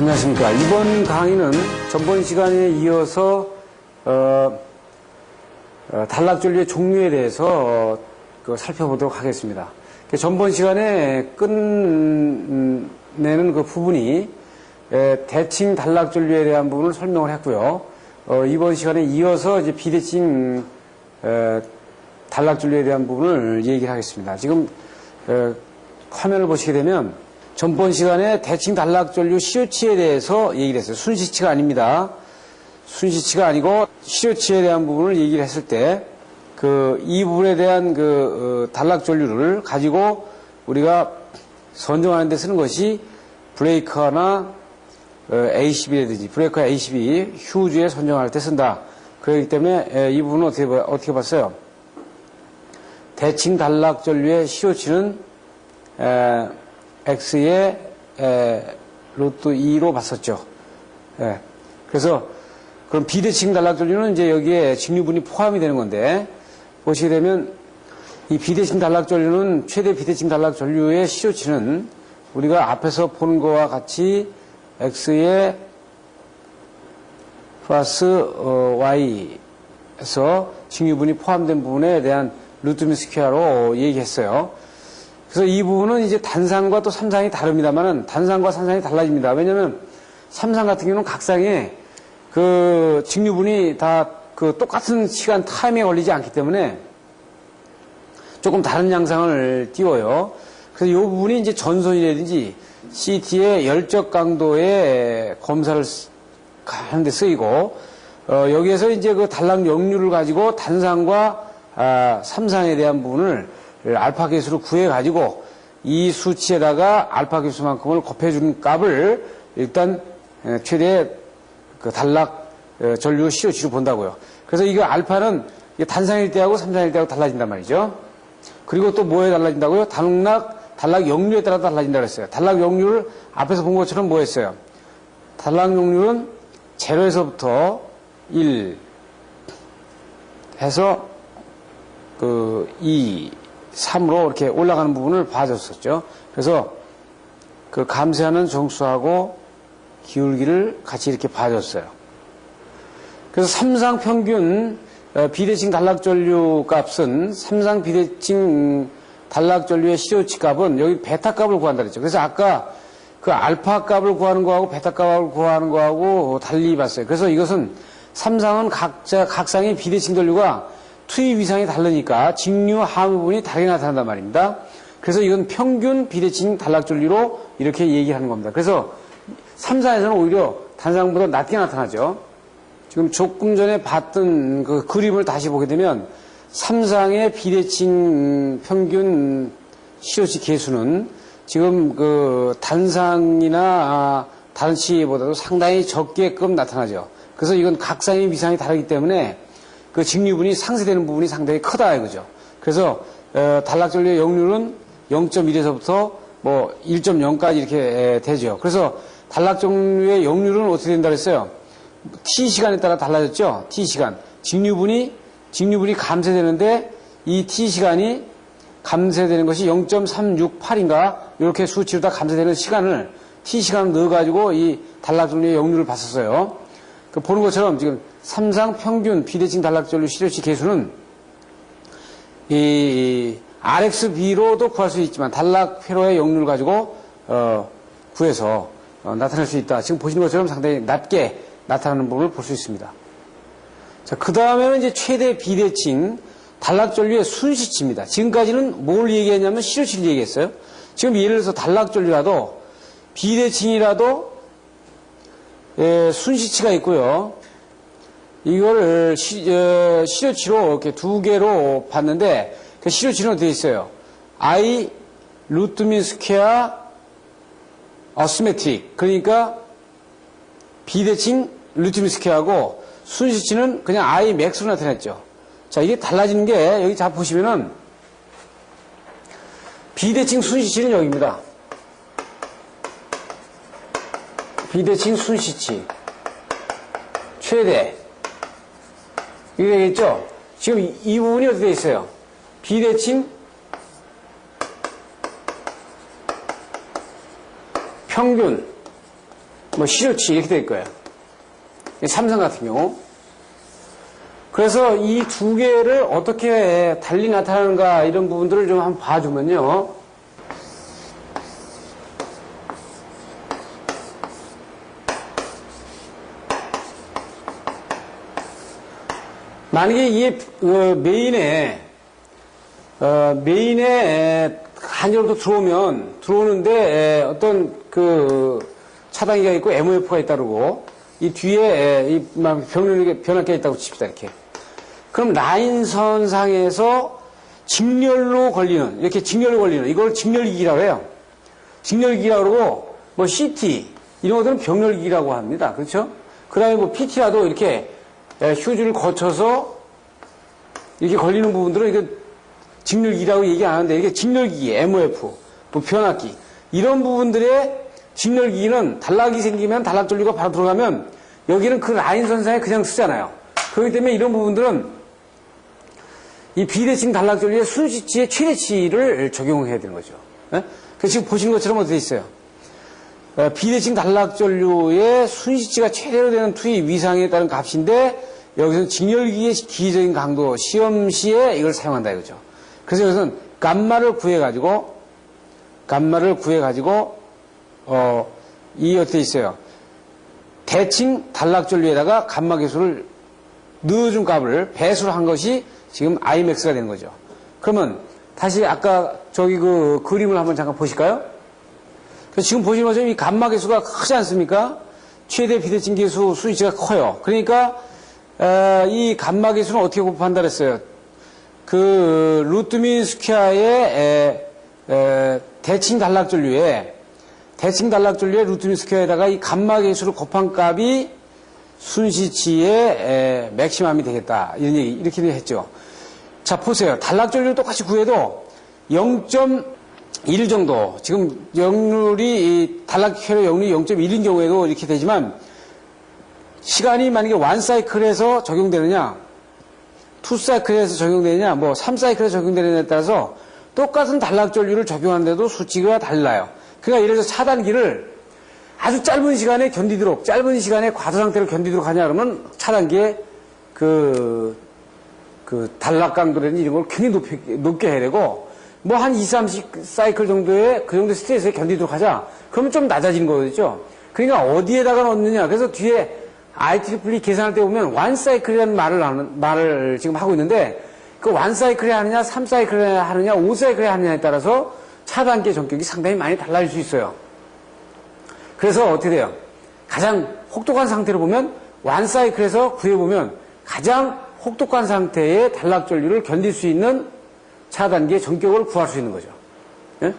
안녕하십니까. 이번 강의는 전번 시간에 이어서 단락전류의 종류에 대해서 살펴보도록 하겠습니다. 전번 시간에 끝내는 그 부분이 대칭 단락전류에 대한 부분을 설명을 했고요. 이번 시간에 이어서 이제 비대칭 단락전류에 대한 부분을 얘기를 하겠습니다. 지금 화면을 보시게 되면 전번 시간에 대칭 단락전류 시료치에 대해서 얘기를 했어요. 순시치가 아닙니다. 순시치가 아니고 시료치에 대한 부분을 얘기를 했을 때 이 부분에 대한 단락전류를 가지고 우리가 선정하는 데 쓰는 것이 브레이커나 ACB라든지 브레이커 ACB 휴즈에 선정할 때 쓴다. 그렇기 때문에 이 부분은 어떻게 봤어요? 대칭 단락전류의 시료치는 X의 루트 2로 봤었죠. 그래서 그럼 비대칭 단락전류는 이제 여기에 직류분이 포함이 되는 건데 보시게 되면 이 비대칭 단락전류는 최대 비대칭 단락전류의 시료치는 우리가 앞에서 보는 것과 같이 X의 플러스 Y에서 직류분이 포함된 부분에 대한 루트 미 스퀘어로 얘기했어요. 그래서 이 부분은 이제 단상과 또 삼상이 다릅니다만은 단상과 삼상이 달라집니다. 왜냐면 삼상 같은 경우는 각상에 직류분이 다 똑같은 시간 타임에 걸리지 않기 때문에 조금 다른 양상을 띄워요. 그래서 이 부분이 이제 전선이라든지 CT의 열적 강도의 검사를 하는데 쓰이고, 여기에서 이제 그 단락 역류를 가지고 단상과 삼상에 대한 부분을 알파 계수로 구해가지고 이 수치에다가 알파 계수만큼을 곱해주는 값을 일단 최대 단락 전류 시료치로 본다고요. 그래서 이거 알파는 단상일 때하고 삼상일 때하고 달라진단 말이죠. 그리고 또 뭐에 달라진다고요? 단락 역류에 따라 달라진다고 했어요. 단락 역류를 앞에서 본 것처럼 뭐 했어요? 단락 역류는 0에서부터 1 해서 2, 3으로 이렇게 올라가는 부분을 봐줬었죠. 그래서 감쇄하는 정수하고 기울기를 같이 이렇게 봐줬어요. 그래서 삼상 평균 비대칭 단락전류 값은 삼상 비대칭 단락전류의 시료치 값은 여기 베타 값을 구한다 그랬죠. 그래서 아까 알파 값을 구하는 거하고 베타 값을 구하는 거하고 달리 봤어요. 그래서 이것은 삼상은 각상의 비대칭 전류가 투입 이상이 다르니까 직류 하부 부분이 다르게 나타난단 말입니다. 그래서 이건 평균 비대칭 단락전류로 이렇게 얘기하는 겁니다. 그래서 삼상에서는 오히려 단상보다 낮게 나타나죠. 지금 조금 전에 봤던 그 그림을 다시 보게 되면 삼상의 비대칭 평균 시료치 계수는 지금 단상이나 다른 치보다도 상당히 적게끔 나타나죠. 그래서 이건 각상의 위상이 다르기 때문에 직류분이 상쇄되는 부분이 상당히 크다 이거죠. 그래서 단락전류의 역류는 0.1에서부터 1.0까지 이렇게 되죠. 그래서 단락전류의 역류는 어떻게 된다 그랬어요? T 시간에 따라 달라졌죠. T 시간. 직류분이 감쇄되는데 이 T 시간이 감쇄되는 것이 0.368인가 이렇게 수치로 다 감쇄되는 시간을 T 시간을 넣어가지고 이 단락전류의 역류를 봤었어요. 보는 것처럼 지금 삼상 평균 비대칭 단락전류 시료치 계수는 이 RXB로도 구할 수 있지만 단락 회로의 역류를 가지고 구해서 나타낼 수 있다. 지금 보시는 것처럼 상당히 낮게 나타나는 부분을 볼 수 있습니다. 자, 그 다음에는 이제 최대 비대칭 단락전류의 순시치입니다. 지금까지는 뭘 얘기했냐면 시료치를 얘기했어요. 지금 예를 들어서 단락전류라도 비대칭이라도 순시치가 있고요. 이거를 시료치로 이렇게 두 개로 봤는데 그 시료치는 어떻게 있어요? I 루트 민 스퀘어 어시메트릭. 그러니까 비대칭 루트 민 스퀘어하고 순시치는 그냥 I 맥스로 나타냈죠. 자, 이게 달라지는 게 여기 자 보시면은 비대칭 순시치는 여기입니다. 비대칭 순시치 최대 이게 되겠죠? 지금 이 부분이 어떻게 되어 있어요? 비대칭 평균 뭐 시료치 이렇게 될 거예요. 삼성 같은 경우. 그래서 이 두 개를 어떻게 달리 나타나는가 이런 부분들을 좀 한번 봐주면요. 만약에 이게 메인에 한정도 들어오는데 어떤 그 차단기가 있고 MOF가 있다고 이 뒤에 이 변압기가 있다고 칩시다 이렇게. 그럼 라인선상에서 직렬로 걸리는 이걸 직렬기라고 해요. 직렬기라고 그러고 뭐 CT 이런 것들은 병렬기라고 합니다. 그렇죠? 그다음에 뭐 PT라도 이렇게 휴지를 거쳐서 이렇게 걸리는 부분들은 이게 직렬기라고 얘기 안 하는데 이게 직렬기, MOF, 뭐 변압기 이런 부분들의 직렬기는 단락이 생기면 단락전류가 바로 들어가면 여기는 그 라인선상에 그냥 쓰잖아요. 그렇기 때문에 이런 부분들은 이 비대칭 단락전류의 순시치의 최대치를 적용해야 되는 거죠. 그래서 지금 보시는 것처럼 어떻게 있어요? 비대칭 단락전류의 순시치가 최대로 되는 투입 위상에 따른 값인데 여기서는 직렬기의 기계적인 강도 시험 시에 이걸 사용한다 이거죠. 그래서 여기서는 감마를 구해가지고 이 어떻게 있어요? 대칭 단락전류에다가 감마 계수를 넣어준 값을 배수를 한 것이 지금 Imax가 되는 거죠. 그러면 다시 아까 저기 그 그림을 한번 잠깐 보실까요? 지금 보시는 것처럼 이 감마 계수가 크지 않습니까? 최대 비대칭 계수 수치가 커요. 그러니까 이 감마 계수는 어떻게 곱한다 그랬어요? 그 루트민 스퀘어의 대칭 단락전류에 루트민 스퀘어에다가 이 감마 계수를 곱한 값이 순시치의 맥시멈이 되겠다. 이런 얘기 이렇게 했죠. 자 보세요. 단락전류를 똑같이 구해도 0.1 정도 지금 역률이 단락회로 역률이 0.1인 경우에도 이렇게 되지만 시간이 만약에 1사이클에서 적용되느냐 2사이클에서 적용되느냐 뭐 3사이클에서 적용되느냐에 따라서 똑같은 단락전류를 적용하는데도 수치가 달라요. 그러니까 예를 들어서 차단기를 아주 짧은 시간에 과도 상태를 견디도록 하냐 그러면 차단기에 그 단락 강도라든지 이런 걸 굉장히 높게 해야 되고 뭐 한 2-3사이클 정도의 그 정도 스트레스에 견디도록 하자. 그러면 좀 낮아지는 거겠죠. 그러니까 어디에다가 넣느냐. 그래서 뒤에 IEEE 계산할 때 보면 1사이클이라는 말을 지금 하고 있는데 그 1사이클에 하느냐 3사이클에 하느냐 5사이클에 하느냐에 따라서 차단기의 전격이 상당히 많이 달라질 수 있어요. 그래서 어떻게 돼요? 가장 혹독한 상태로 보면 1사이클에서 구해보면 가장 혹독한 상태의 단락전류를 견딜 수 있는 차단기의 전격을 구할 수 있는 거죠. 예?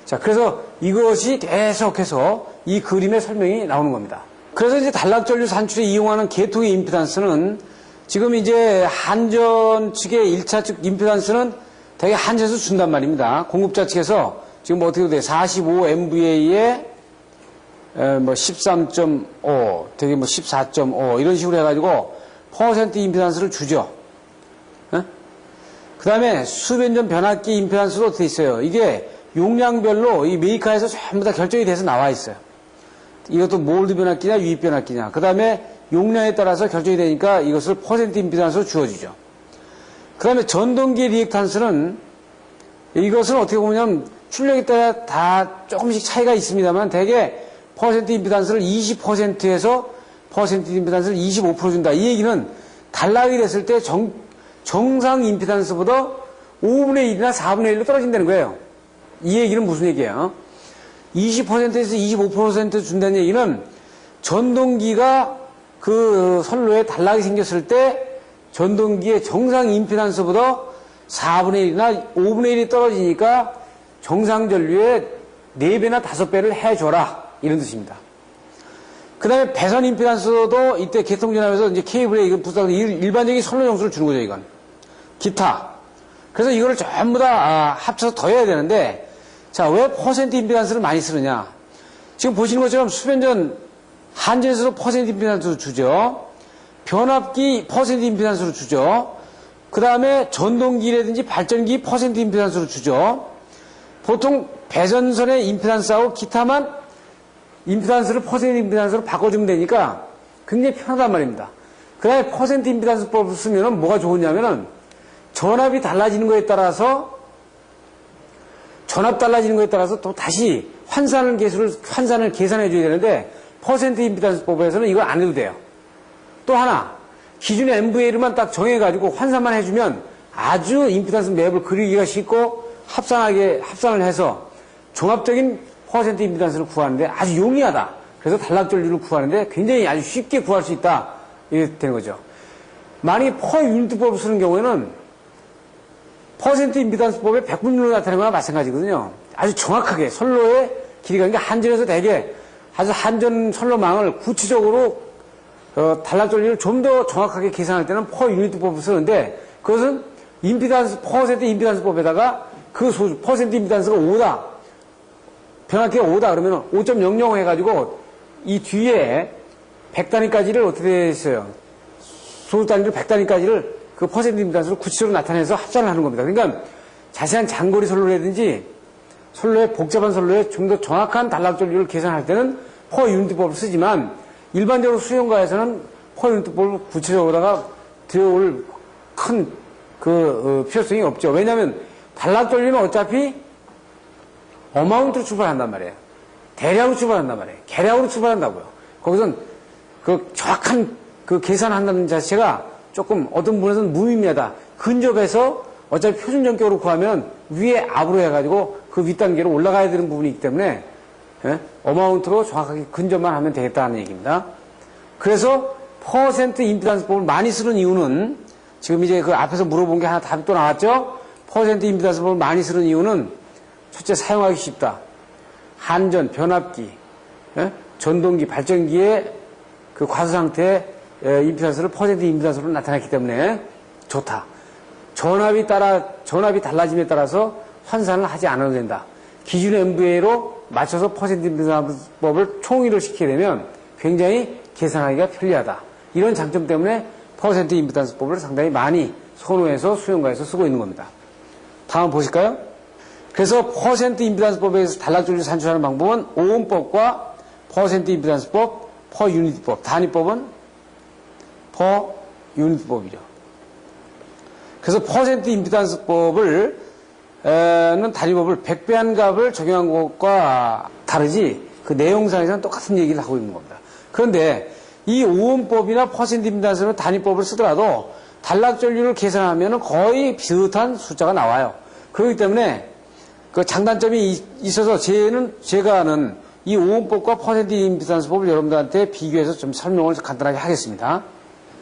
자, 그래서 이것이 계속해서 이 그림의 설명이 나오는 겁니다. 그래서 이제 단락전류 산출에 이용하는 계통의 임피단스는 지금 이제 한전 측의 1차 측 임피단스는 되게 한전에서 준단 말입니다. 공급자 측에서 지금 뭐 어떻게 돼? 45MVA에 뭐 13.5, 되게 뭐 14.5 이런 식으로 해가지고 퍼센트 임피단스를 주죠. 그 다음에 수변전 변압기 임피단스도 어떻게 있어요? 이게 용량별로 이 메이커에서 전부 다 결정이 돼서 나와 있어요. 이것도 몰드 변압기냐 유입 변압기냐. 그 다음에 용량에 따라서 결정이 되니까 이것을 퍼센트 임피단스로 주어지죠. 그 다음에 전동기 리액탄스는 이것은 어떻게 보면 출력에 따라 다 조금씩 차이가 있습니다만 대개 퍼센트 임피단스를 20%에서 퍼센트 임피단스를 25% 준다. 이 얘기는 단락이 됐을 때 정상 임피단스보다 5분의 1이나 4분의 1로 떨어진다는 거예요. 이 얘기는 무슨 얘기예요? 20%에서 25% 준다는 얘기는 전동기가 그 선로에 단락이 생겼을 때 전동기의 정상 임피단스보다 4분의 1이나 5분의 1이 떨어지니까 정상 전류의 4배나 5배를 해줘라. 이런 뜻입니다. 그 다음에 배선 임피단스도 이때 개통전압에서 이제 케이블에 이거 부착한 일반적인 선로 정수를 주는 거죠, 이건. 기타. 그래서 이거를 전부 다 합쳐서 더해야 되는데, 자, 왜 퍼센트 임피단스를 많이 쓰느냐. 지금 보시는 것처럼 수변전 한전에서도 퍼센트 임피단스로 주죠. 변압기 퍼센트 임피단스로 주죠. 그 다음에 전동기라든지 발전기 퍼센트 임피단스로 주죠. 보통 배선선의 임피단스하고 기타만 임피던스를 퍼센트 임피던스로 바꿔주면 되니까 굉장히 편하단 말입니다. 그 다음에 퍼센트 임피던스법을 쓰면은 뭐가 좋으냐면은 전압이 달라지는 거에 따라서 전압 달라지는 거에 따라서 또 다시 환산을 계산해 줘야 되는데 퍼센트 임피던스법에서는 이걸 안 해도 돼요. 또 하나 기준의 MVA를만 딱 정해가지고 환산만 해주면 아주 임피던스 맵을 그리기가 쉽고 합산을 해서 종합적인 퍼센트 임피던스를 구하는데 아주 용이하다. 그래서 단락전류를 구하는데 굉장히 아주 쉽게 구할 수 있다. 이렇게 되는 거죠. 만약에 퍼 유니트법을 쓰는 경우에는 퍼센트 임피던스법의 백분율로 나타내는 거나 마찬가지거든요. 아주 정확하게 선로의 길이가 그러니까 한전에서 대개 아주 한전 선로망을 구체적으로 단락전류를 좀 더 정확하게 계산할 때는 퍼 유니트법을 쓰는데 그것은 퍼센트 임피던스법에다가 그 퍼센트 임피던스가 5다. 변압기가 5다 그러면 5.00 해가지고 이 뒤에 100단위까지를 어떻게 했어요? 소수 단위를 100단위까지를 그 퍼센트 임피던스로 구체적으로 나타내서 합산을 하는 겁니다. 그러니까 자세한 장거리 선로라든지 선로의 복잡한 선로에 좀 더 정확한 단락전류를 계산할 때는 퍼 유니트법을 쓰지만 일반적으로 수용가에서는 퍼 유니트법을 구체적으로다가 들여올 큰 필요성이 없죠. 왜냐하면 단락전류는 어차피 어마운트로 출발한단 말이에요. 대량으로 출발한단 말이에요. 계량으로 출발한다고요. 거기선 그 정확한 그 계산한다는 자체가 조금 어떤 부분에서는 무의미하다. 근접해서 어차피 표준 전격으로 구하면 위에 압으로 해가지고 그 윗단계로 올라가야 되는 부분이 있기 때문에 어마운트로 정확하게 근접만 하면 되겠다는 얘기입니다. 그래서 퍼센트 임피던스법을 많이 쓰는 이유는 지금 이제 그 앞에서 물어본 게 하나 답이 또 나왔죠? 퍼센트 임피던스법을 많이 쓰는 이유는 첫째 사용하기 쉽다. 한전, 변압기, 전동기, 발전기의 그 과수 상태의 임피던스를 퍼센트 임피던스로 나타냈기 때문에 좋다. 전압이 달라짐에 따라서 환산을 하지 않아도 된다. 기준 MVA로 맞춰서 퍼센트 임피던스법을 총의를 시키게 되면 굉장히 계산하기가 편리하다. 이런 장점 때문에 퍼센트 임피던스법을 상당히 많이 선호해서 수용가에서 쓰고 있는 겁니다. 다음 보실까요? 그래서 퍼센트 임피던스법에서 단락전류 산출하는 방법은 오음법과 퍼센트 임피던스법, 퍼 유니트법, 단위법은 퍼 유니트법이죠. 그래서 퍼센트 임피던스법을 는 단위법을 백배한값을 적용한 것과 다르지 그 내용상에서는 똑같은 얘기를 하고 있는 겁니다. 그런데 이 오음법이나 퍼센트 임피던스는 단위법을 쓰더라도 단락전류를 계산하면 거의 비슷한 숫자가 나와요. 그렇기 때문에 그 장단점이 있어서 제가 아는 이 오음법과 퍼센트 임피던스법을 여러분들한테 비교해서 좀 설명을 간단하게 하겠습니다.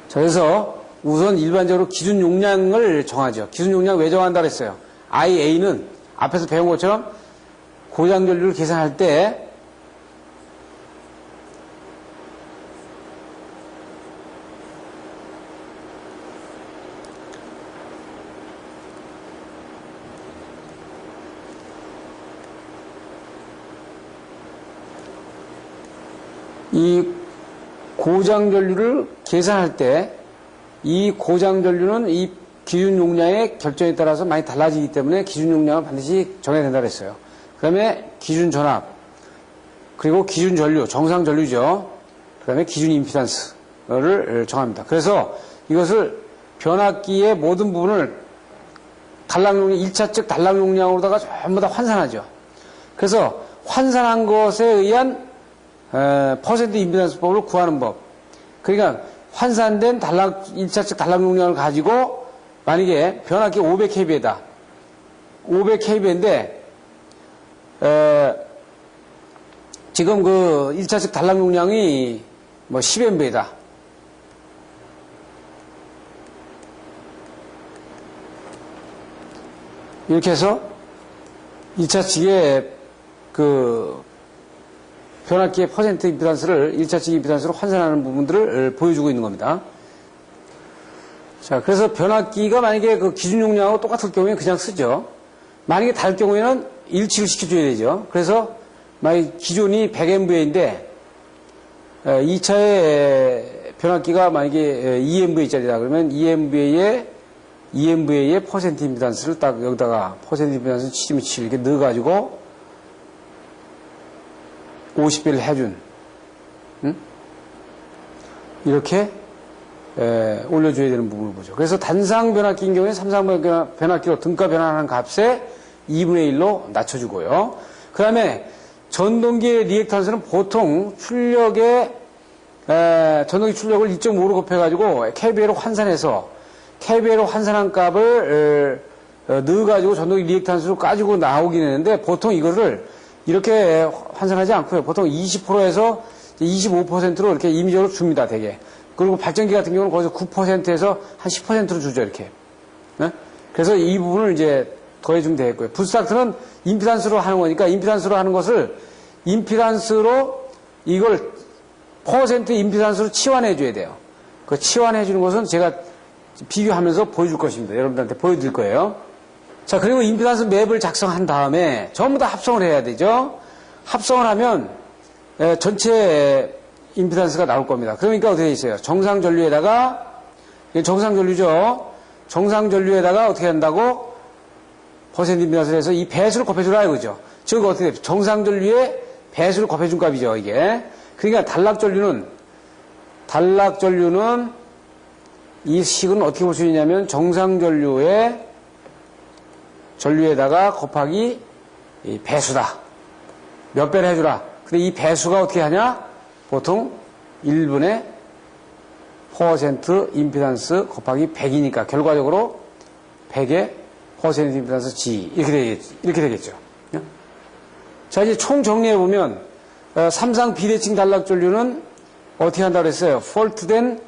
자, 그래서 우선 일반적으로 기준 용량을 정하죠. 기준 용량 왜 정한다 그랬어요? IA는 앞에서 배운 것처럼 고장전류를 계산할 때 이 고장전류를 계산할 때 이 고장전류는 이 기준 용량의 결정에 따라서 많이 달라지기 때문에 기준 용량을 반드시 정해야 된다고 했어요. 그 다음에 기준 전압, 그리고 기준 전류, 정상 전류죠. 그 다음에 기준 임피던스를 정합니다. 그래서 이것을 변압기의 모든 부분을 1차측 단락 용량으로다가 전부 다 환산하죠. 그래서 환산한 것에 의한 퍼센트 임피던스법을 구하는 법. 그러니까 환산된 1차측 단락 용량을 가지고 만약에 변압기 500kV다. 500kV인데 지금 그 1차측 단락 용량이 뭐 10MV다. 이렇게 해서 1차측의 그 변압기의 퍼센트 임피던스를 1차측 임피던스로 환산하는 부분들을 보여주고 있는 겁니다. 자, 그래서 변압기가 만약에 그 기준 용량하고 똑같을 경우에 그냥 쓰죠. 만약에 다를 경우에는 일치를 시켜줘야 되죠. 그래서 만약에 기존이 100MVA인데 2차의 변압기가 만약에 2MVA짜리다 그러면 2MVA의 퍼센트 임피던스를 딱 여기다가 퍼센트 임피던스 77 이렇게 넣어가지고 50배를 해준, 이렇게 올려줘야 되는 부분을 보죠. 그래서 단상 변압기인 경우에 삼상 변압기로 등가 변환하는 값에 2분의 1로 낮춰주고요. 그 다음에 전동기의 리액탄스는 보통 전동기 출력을 2.5로 곱해가지고 kVA로 환산해서 kVA로 환산한 값을 넣어가지고 전동기 리액탄스로 가지고 나오긴 했는데 보통 이거를 이렇게 환산하지 않고요. 보통 20%에서 25%로 이렇게 임의적으로 줍니다, 되게. 그리고 발전기 같은 경우는 거기서 9%에서 한 10%로 주죠, 이렇게. 네? 그래서 이 부분을 이제 더해주면 되겠고요. 부스닥트는 임피단스로 하는 거니까 임피단스로 하는 것을 임피단스로 이걸 퍼센트 임피단스로 치환해줘야 돼요. 그 치환해주는 것은 제가 비교하면서 보여줄 것입니다. 여러분들한테 보여드릴 거예요. 자, 그리고 임피단스 맵을 작성한 다음에 전부 다 합성을 해야 되죠. 합성을 하면 전체 임피단스가 나올 겁니다. 그러니까 어떻게 돼 있어요? 정상전류에다가, 정상전류죠. 정상전류에다가 어떻게 한다고? 퍼센트 임피단스를 해서 이 배수를 곱해주라 이거죠. 즉, 어떻게 돼요? 정상전류에 배수를 곱해준 값이죠, 이게. 그러니까 단락전류는 이 식은 어떻게 볼 수 있냐면 전류에다가 곱하기 이 배수다. 몇 배를 해주라. 근데 이 배수가 어떻게 하냐? 보통 1분의 퍼센트 임피단스 곱하기 100이니까 결과적으로 100의 퍼센트 임피단스 G 이렇게 되겠죠. 자, 이제 총 정리해보면 삼상 비대칭 단락전류는 어떻게 한다고 그랬어요? 폴트된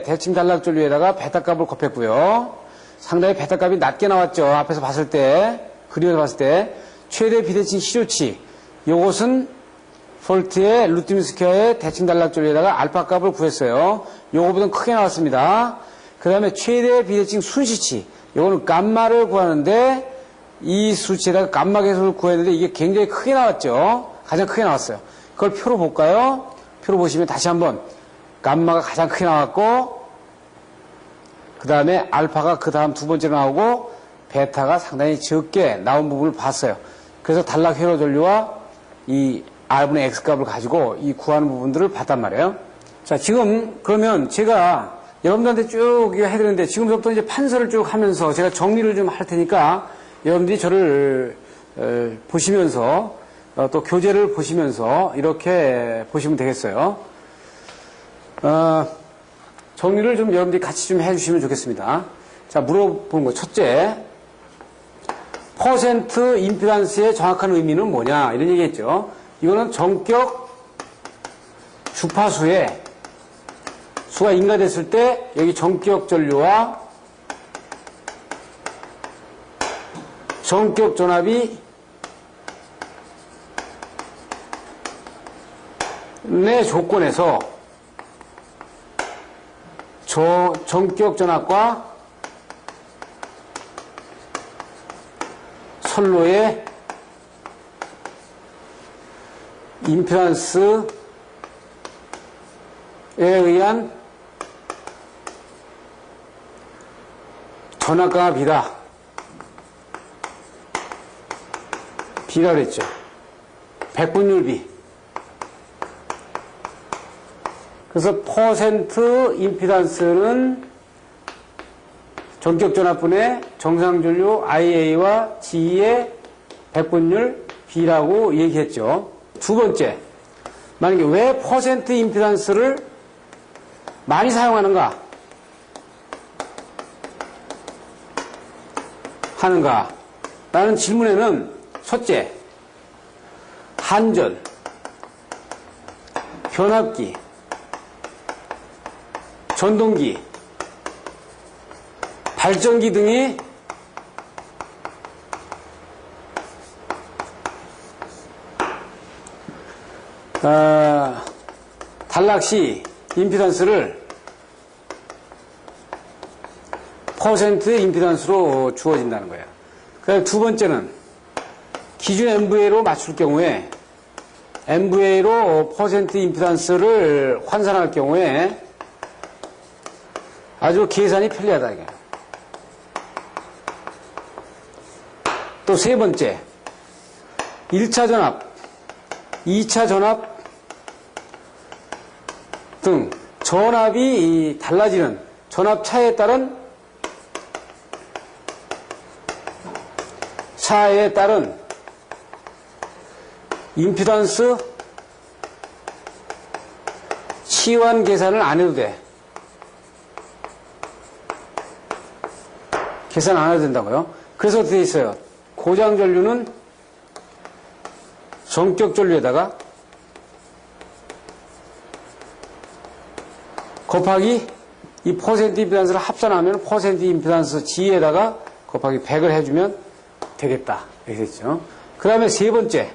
대칭 단락전류에다가 베타값을 곱했고요. 상당히 베타값이 낮게 나왔죠. 앞에서 봤을 때, 그림에서 봤을 때. 최대 비대칭 시조치. 요것은 폴트의 루트 스퀘어의 대칭 단락전류에다가 알파 값을 구했어요. 요거보다는 크게 나왔습니다. 그 다음에 최대 비대칭 순시치. 요거는 감마를 구하는데 이 수치에다가 감마 계수를 구했는데 이게 굉장히 크게 나왔죠. 가장 크게 나왔어요. 그걸 표로 볼까요? 표로 보시면 다시 한번 감마가 가장 크게 나왔고 그 다음에 알파가 그 다음 두 번째로 나오고 베타가 상당히 적게 나온 부분을 봤어요. 그래서 단락 회로 전류와 이 R분의 X값을 가지고 이 구하는 부분들을 봤단 말이에요. 자, 지금 그러면 제가 여러분들한테 쭉 해드리는데 지금부터 이제 판서를 쭉 하면서 제가 정리를 좀 할 테니까 여러분들이 저를 보시면서 또 교재를 보시면서 이렇게 보시면 되겠어요. 정리를 좀 여러분들이 같이 좀 해주시면 좋겠습니다. 자, 물어보는 거. 첫째, 퍼센트 임피단스의 정확한 의미는 뭐냐? 이런 얘기 했죠. 이거는 전격 주파수에 수가 인가됐을 때 여기 전격 전류와 전격 전압이 내 조건에서 전격 전압과 선로의 임피단스에 의한 전압값이다. B라 그랬죠. 백분율비. 그래서 퍼센트 임피단스는 전격 전압분의 정상전류 IA와 G의 백분율 B라고 얘기했죠. 두 번째, 만약에 왜 퍼센트 임피단스를 많이 사용하는가? 라는 질문에는 첫째, 한전, 변압기, 전동기, 발전기 등이 단락시 임피단스를 퍼센트 임피단스로 주어진다는 거예요. 그다음에 두 번째는 기준 MVA로 맞출 경우에 MVA로 퍼센트 임피단스를 환산할 경우에 아주 계산이 편리하다 이게. 또 세 번째, 1차 전압 2차 전압 등 전압이 달라지는 전압 차에 따른 임피던스 치환 계산을 안 해도 돼. 계산 안 해도 된다고요. 그래서 어떻게 있어요? 고장 전류는 정격 전류에다가 곱하기 이 퍼센트 임피던스를 합산하면 퍼센트 임피던스 G에다가 곱하기 100을 해주면 되겠다. 이렇게 됐죠. 그 다음에 세 번째.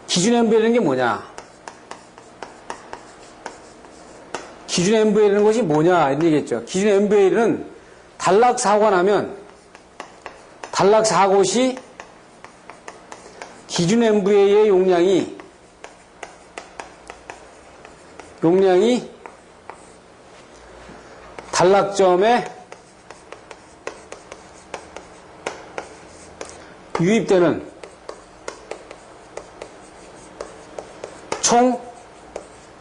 기준 MVL이라는 게 뭐냐? 기준 MVL이라는 것이 뭐냐? 이런 얘기했죠. 기준 MVL은 단락 사고가 나면 단락 사고 시 기준 MVL의 용량이 단락점에 유입되는 총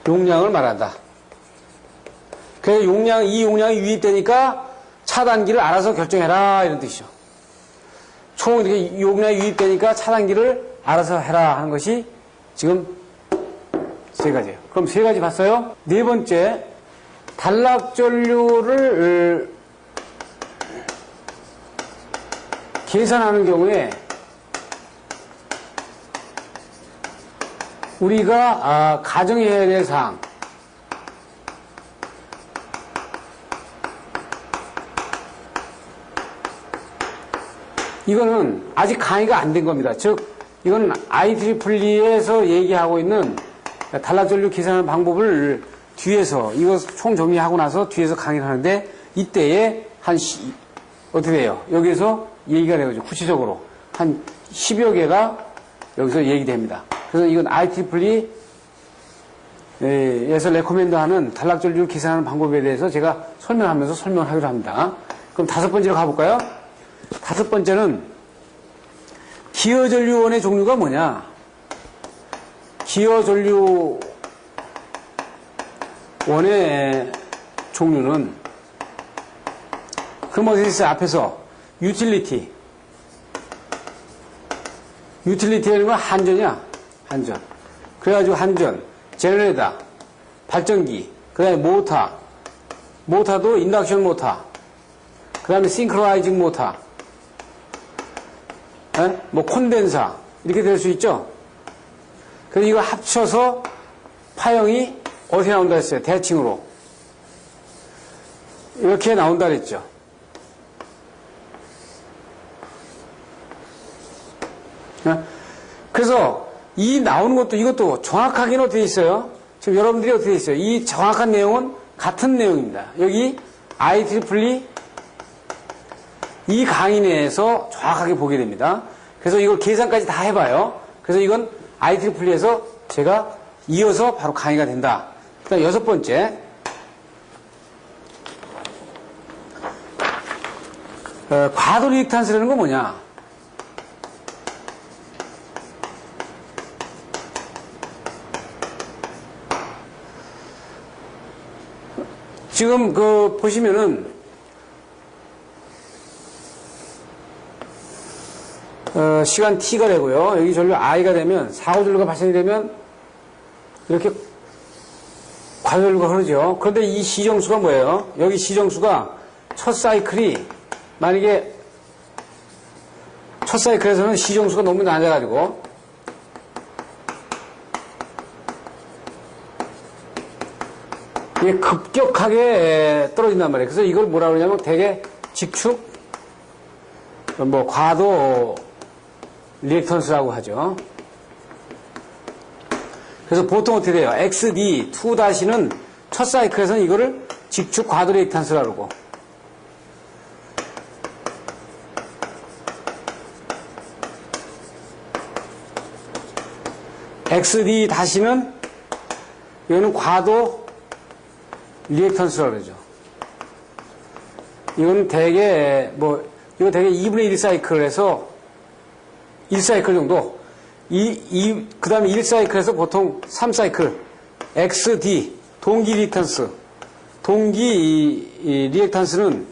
용량을 말한다. 그래서 이 용량이 유입되니까 차단기를 알아서 결정해라 이런 뜻이죠. 총 이렇게 용량이 유입되니까 차단기를 알아서 해라 하는 것이 지금 세 가지예요. 그럼 세 가지 봤어요? 네 번째, 단락전류를 계산하는 경우에 우리가 가정해야 될 사항. 이거는 아직 강의가 안 된 겁니다. 즉, 이건 IEEE에서 얘기하고 있는 단락전류 계산하는 방법을 뒤에서, 이거 총 정리하고 나서 뒤에서 강의를 하는데, 이때에 어떻게 돼요? 여기에서 얘기가 되죠. 구체적으로. 한 10여 개가 여기서 얘기됩니다. 그래서 이건 IEE에서 레코멘드 하는 단락전류 계산하는 방법에 대해서 제가 설명하면서 설명을 하기로 합니다. 그럼 다섯 번째로 가볼까요? 다섯 번째는 기어전류원의 종류가 뭐냐? 기어전류원의 종류는 그럼 어디 있어요? 앞에서 유틸리티라는 건 한전이야. 한전. 그래가지고 한전, 제너레이터, 발전기, 그 다음에 모터도 인덕션 모터, 그 다음에 싱크로나이징 모터, 뭐 콘덴사 이렇게 될 수 있죠. 그래서 이거 합쳐서 파형이 어떻게 나온다 했어요? 대칭으로 이렇게 나온다 그랬죠. 그래서 이 나오는 것도 이것도 정확하게는 어떻게 있어요? 지금 여러분들이 어떻게 있어요? 이 정확한 내용은 같은 내용입니다. 여기 IEEE 이 강의 내에서 정확하게 보게 됩니다. 그래서 이걸 계산까지 다 해봐요. 그래서 이건 IEE에서 제가 이어서 바로 강의가 된다. 그 다음 여섯 번째. 과도 리액탄스라는 건 뭐냐? 지금 보시면은 시간 t가 되고요. 여기 전류 i가 되면 사고 전류가 발생이 되면 이렇게 과전류가 흐르죠. 그런데 이 시정수가 뭐예요? 여기 시정수가 첫 사이클이 만약에 첫 사이클에서는 시정수가 너무 낮아가지고 이게 급격하게 떨어진단 말이에요. 그래서 이걸 뭐라 그러냐면 되게 직축, 과도 리액턴스라고 하죠. 그래서 보통 어떻게 돼요? XD2-는 첫 사이클에서는 이거를 직축 과도 리액턴스라고 그러고, XD-는 이거는 과도 리액턴스라고 그러죠. 이건 대개, 이거 대개 2분의 1 사이클에서 1사이클 정도. 그 다음에 1사이클에서 보통 3사이클, XD, 동기 리액탄스. 동기 리액탄스는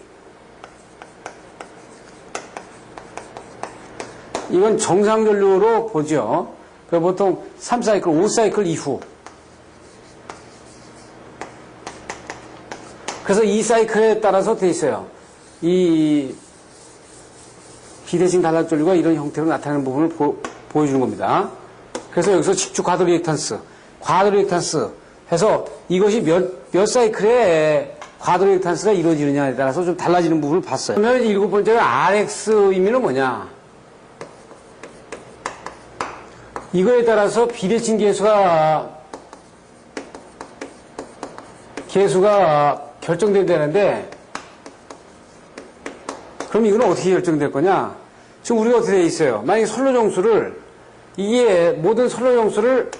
이건 정상전류로 보죠. 보통 3사이클, 5사이클 이후. 그래서 이 사이클에 따라서 돼 있어요. 이 비대칭 단락전류가 이런 형태로 나타나는 부분을 보여주는 겁니다. 그래서 여기서 직주 과도 리액탄스, 과도 리액탄스 해서 이것이 몇 사이클에 과도 리액탄스가 이루어지느냐에 따라서 좀 달라지는 부분을 봤어요. 그러면 일곱 번째는 RX 의미는 뭐냐? 이거에 따라서 비대칭 계수가 결정된다는데, 그럼 이건 어떻게 결정될 거냐? 지금 우리가 어떻게 되어 있어요? 만약에 선로정수를, 이게 모든 선로정수를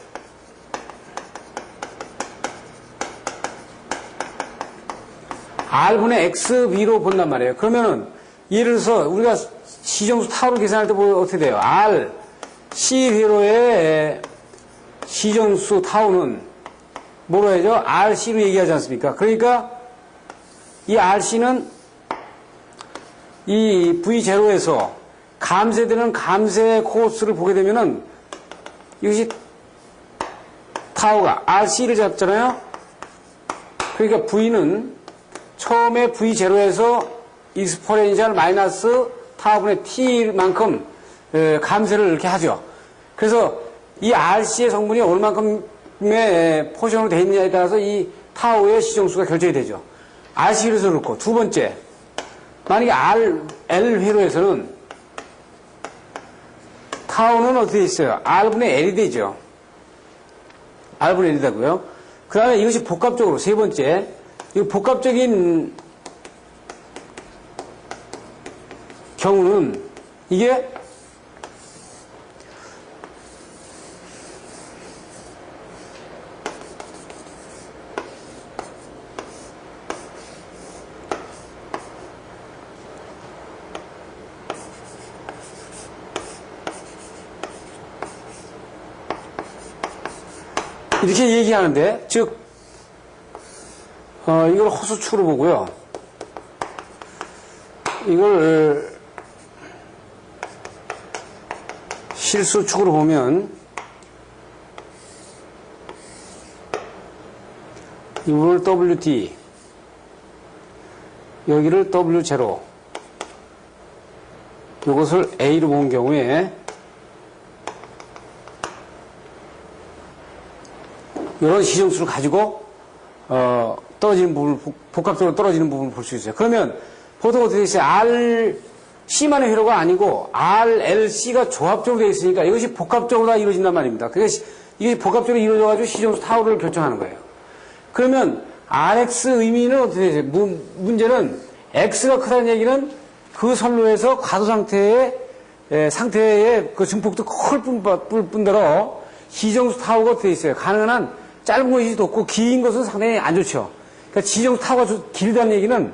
R분의 XB로 본단 말이에요. 그러면은, 예를 들어서 우리가 시정수 타우를 계산할 때 어떻게 돼요? R, C 회로의 시정수 타우는 뭐로 해야죠? RC로 얘기하지 않습니까? 그러니까 이 RC는 이 V0에서 감쇄되는 감쇄 코스를 보게 되면은 이것이 타우가 RC를 잡잖아요? 그러니까 V는 처음에 V0에서 익스포넨셜 마이너스 타우분의 T만큼 감쇄를 이렇게 하죠. 그래서 이 RC의 성분이 얼만큼의 포션으로 되어 있느냐에 따라서 이 타우의 시정수가 결정이 되죠. RC로서 그렇고, 두 번째, 만약에 L 회로에서는 타우는 어떻게 있어요? R분의 L이 되죠. R분의 L이 되고요. 그 다음에 이것이 복합적으로, 세 번째, 이 복합적인 경우는 이게 이렇게 얘기하는데, 즉, 이걸 호수축으로 보고요. 이걸 실수축으로 보면, 이걸 WD, 여기를 W0, 이것을 A로 본 경우에, 이런 시정수를 가지고 떨어지는 부분을 복합적으로 떨어지는 부분을 볼 수 있어요. 그러면 보통 어떻게 되어 있어요? RC만의 회로가 아니고 RLC가 조합적으로 되어 있으니까 이것이 복합적으로 다 이루어진단 말입니다. 그래서 이게 복합적으로 이루어져가지고 시정수 타우를 결정하는 거예요. 그러면 RX 의미는 어떻게 되죠? 문제는 X가 크다는 얘기는 그 선로에서 과도 상태의 그 증폭도 클 뿐더러 시정수 타우가 어떻게 있어요? 가능한 한 짧은 것이 높고 긴 것은 상당히 안 좋죠. 그러니까 시정수 타우가 길다는 얘기는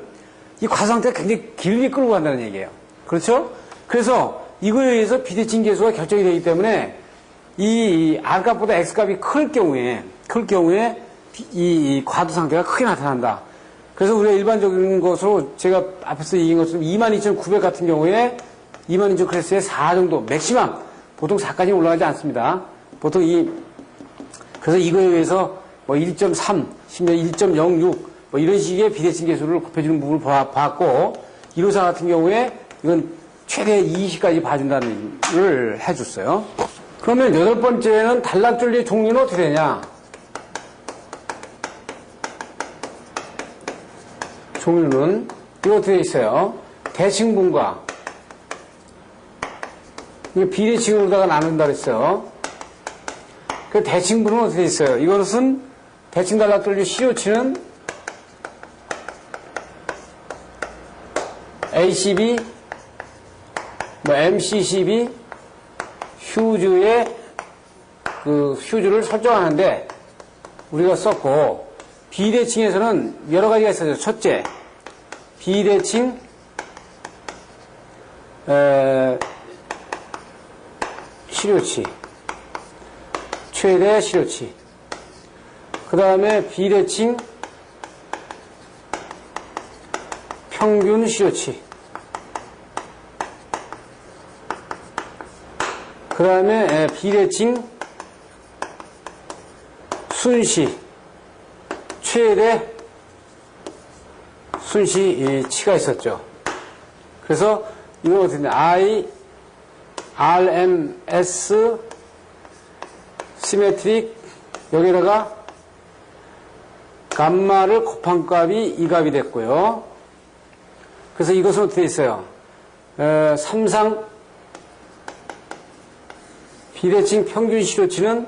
이 과도 상태가 굉장히 길게 끌고 간다는 얘기예요. 그렇죠? 그래서 이거에 의해서 비대칭 계수가 결정이 되기 때문에 이 R값보다 X값이 클 경우에 이 과도 상태가 크게 나타난다. 그래서 우리가 일반적인 것으로 제가 앞에서 얘기한 것처럼 22,900 같은 경우에 22,000 클래스의 4 정도, 맥시멈, 보통 4까지는 올라가지 않습니다. 보통 그래서 이거에 의해서 뭐 1.3, 심지어 1.06, 뭐 이런 식의 비대칭 계수를 곱해주는 부분을 봤고, 1호사 같은 경우에 이건 최대 20까지 봐준다는 걸 해줬어요. 그러면 여덟 번째는 단락전류의 종류는 어떻게 되냐? 종류는 이거 어떻게 있어요? 대칭분과 이거 비대칭으로다가 나눈다 그랬어요. 그 대칭분은 어떻게 있어요? 이것은 대칭 단락전류 CO치는 ACB, 뭐 MCCB 휴즈의 그 휴즈를 설정하는데 우리가 썼고, 비대칭에서는 여러 가지가 있어요. 첫째, 비대칭 시료치. 최대 실효치. 그 다음에 비대칭 평균 실효치. 그 다음에 비대칭 순시, 최대 순시치가 있었죠. 그래서 이걸 어떻게 되냐. RMS 시메트릭 여기다가 감마를 곱한 값이 이 값이 됐고요. 그래서 이것은 어떻게 있어요? 삼상 비대칭 평균 실효치는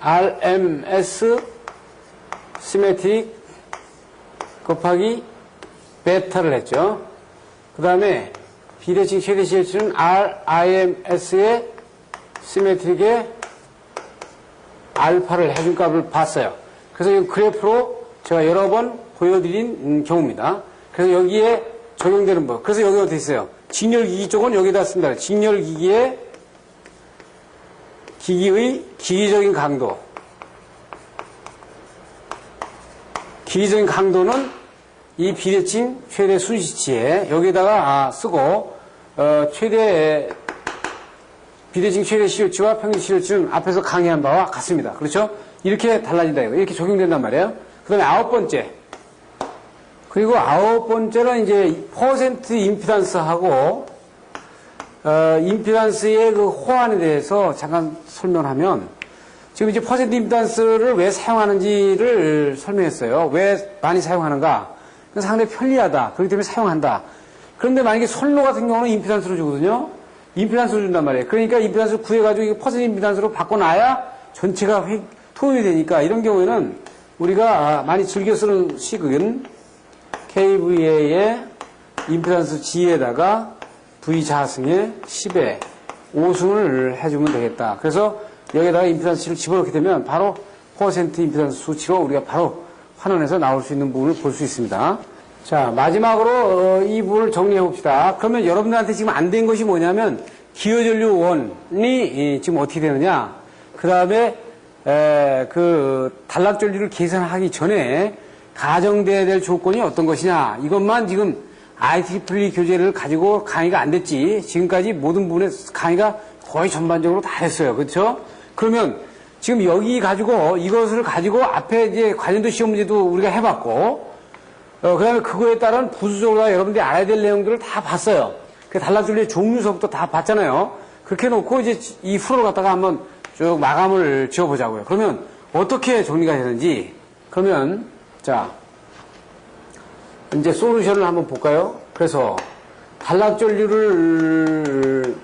RMS 시메트릭 곱하기 베타를 했죠. 그 다음에 비대칭 최대 실효치는 RIMS의 시메트릭의 알파를 해준 값을 봤어요. 그래서 이 그래프로 제가 여러 번 보여드린 경우입니다. 그래서 여기에 적용되는 법. 그래서 여기 어디 있어요? 직렬기기 쪽은 여기다 씁니다. 직렬기기의 기기의 기기적인 강도. 기기적인 강도는 이 비대칭 최대 순시치에 여기다가 쓰고 최대 비대칭 최대 실효치와 평균 실효치는 앞에서 강의한 바와 같습니다. 그렇죠? 이렇게 달라진다. 이렇게 적용된단 말이에요. 그 다음에 아홉 번째. 그리고 아홉 번째는 이제 퍼센트 임피던스하고 임피던스의 그 호환에 대해서 잠깐 설명하면 지금 이제 퍼센트 임피던스를 왜 사용하는지를 설명했어요. 왜 많이 사용하는가? 상당히 편리하다. 그렇기 때문에 사용한다. 그런데 만약에 선로 같은 경우는 임피던스로 주거든요. 임피던스로 준단 말이에요. 그러니까 임피던스를 구해가지고 이거 퍼센트 임피던스로 바꿔놔야 전체가 토용이 되니까 이런 경우에는 우리가 많이 즐겨 쓰는 식은 KVA의 임피던스 G에다가 V 자승의 10의 5승을 해주면 되겠다. 그래서 여기다가 임피던스를 집어넣게 되면 바로 퍼센트 임피던스 수치로 우리가 바로 환원해서 나올 수 있는 부분을 볼 수 있습니다. 자, 마지막으로 이 부분을 정리해 봅시다. 그러면 여러분들한테 지금 안 된 것이 뭐냐면 기여전류 원이 지금 어떻게 되느냐. 그 다음에 그 단락전류를 계산하기 전에 가정돼야 될 조건이 어떤 것이냐. 이것만 지금 IEEE 교재를 가지고 강의가 안 됐지. 지금까지 모든 부분에 강의가 거의 전반적으로 다 됐어요. 그렇죠? 그러면 지금 여기 가지고 이것을 가지고 앞에 이제 관련도 시험 문제도 우리가 해봤고, 그 다음에 그거에 따른 부수적으로 여러분들이 알아야 될 내용들을 다 봤어요. 그 단락전류의 종류서부터 다 봤잖아요. 그렇게 놓고 이제 이 프로를 갖다가 한번 쭉 마감을 지어보자고요. 그러면 어떻게 정리가 되는지. 그러면 자 이제 솔루션을 한번 볼까요? 그래서 단락전류를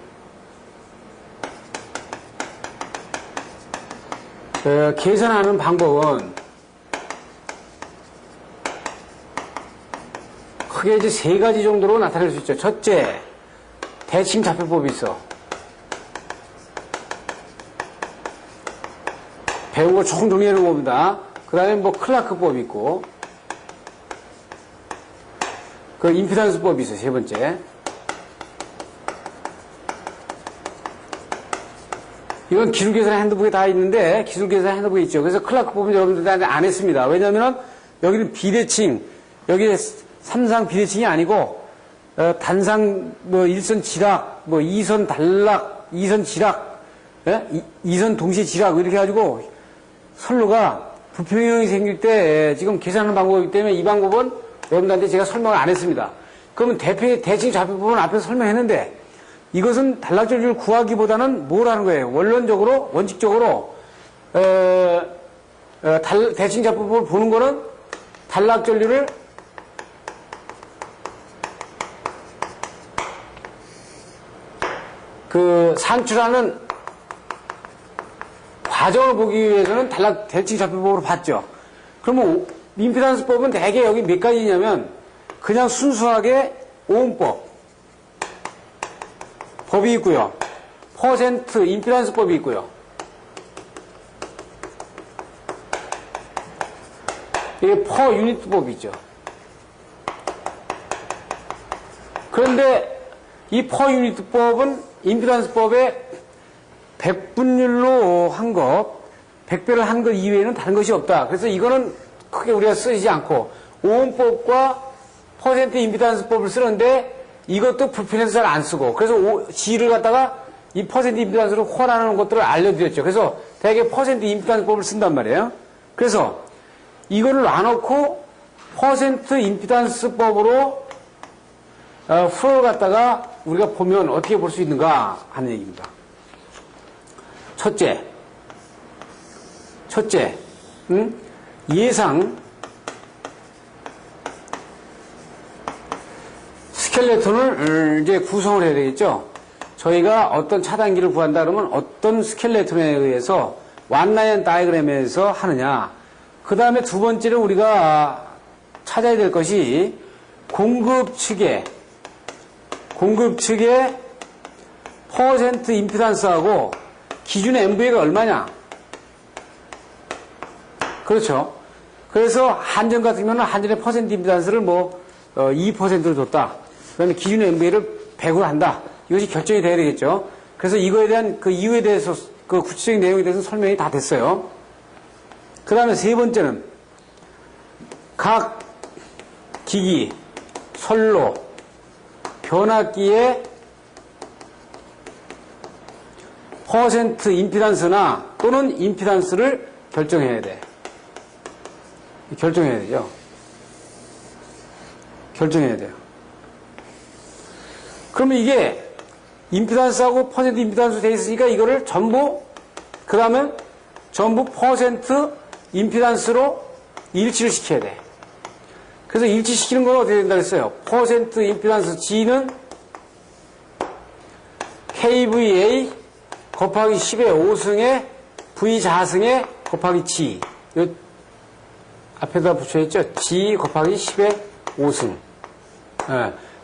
계산하는 방법은 크게 이제 세 가지 정도로 나타낼 수 있죠. 첫째, 대칭 잡표법이 있어. 배운 걸 총 정리하는 겁니다. 그 다음에 뭐 클라크법이 있고, 그 임피던스법이 있어요. 세 번째. 이건 기술계산 핸드북에 다 있는데 기술계산 핸드북에 있죠. 그래서 클라크법은 여러분들한테 안 했습니다. 왜냐하면 여기는 비대칭, 여기 삼상 비대칭이 아니고 단상 뭐 일선 지락, 뭐 이선 단락, 이선 지락, 이선 동시에 지락 이렇게 해가지고 선로가 부평형이 생길 때 지금 계산하는 방법이기 때문에 이 방법은 여러분들한테 제가 설명을 안 했습니다. 그러면 대칭 잡표법은 앞에서 설명했는데 이것은 단락전류를 구하기보다는 뭘 하는 거예요? 원론적으로, 원칙적으로, 대칭 잡표법을 보는 거는 단락전류를 그 산출하는 과정을 보기 위해서는 대칭 잡표법으로 봤죠. 그러면 임피던스법은 대개 여기 몇 가지냐면 그냥 순수하게 오음법 법이 있고요. 퍼센트 임피던스법이 있고요. 이게 퍼 유니트법이 있죠. 그런데 이 퍼 유니트법은 임피던스법의 100분율로 한 것, 100배를 한 것 이외에는 다른 것이 없다. 그래서 이거는 크게 우리가 쓰지 않고 오음법과 퍼센트 임피던스법을 쓰는데 이것도 불편해서 잘 안 쓰고 그래서 G를 갖다가 이 퍼센트 임피던스로 호환하는 것들을 알려드렸죠. 그래서 대개 퍼센트 임피던스법을 쓴단 말이에요. 그래서 이거를 놔놓고 퍼센트 임피던스법으로 프로를 갖다가 우리가 보면 어떻게 볼 수 있는가 하는 얘기입니다. 첫째, 예상 스켈레톤을 이제 구성을 해야 되겠죠. 저희가 어떤 차단기를 구한다 그러면 어떤 스켈레톤에 의해서 완라인 다이그램에 의해서 하느냐. 그 다음에 두 번째로 우리가 찾아야 될 것이 공급 측의 퍼센트 임피던스하고 기준 MVA가 얼마냐. 그렇죠. 그래서 한전 같은 경우는 한전의 퍼센트 임피던스를 2%를 줬다. 그 다음에 기준 MVA를 100으로 한다. 이것이 결정이 돼야 되겠죠. 그래서 이거에 대한 그 이유에 대해서 그 구체적인 내용에 대해서 설명이 다 됐어요. 그 다음에 세 번째는 각 기기, 선로, 변압기의 퍼센트 임피던스나 또는 임피던스를 결정해야 돼. 결정해야 되죠. 결정해야 돼요. 그러면 이게 임피던스하고 퍼센트 임피던스 돼 있으니까 이거를 전부 그 다음에 전부 퍼센트 임피던스로 일치를 시켜야 돼. 그래서 일치시키는 건 어떻게 된다 그랬어요? 퍼센트 임피던스 G는 KVA 곱하기 10의 5승에 V 자승에 곱하기 G. 요 앞에다 붙여있죠? G 곱하기 10의 5승.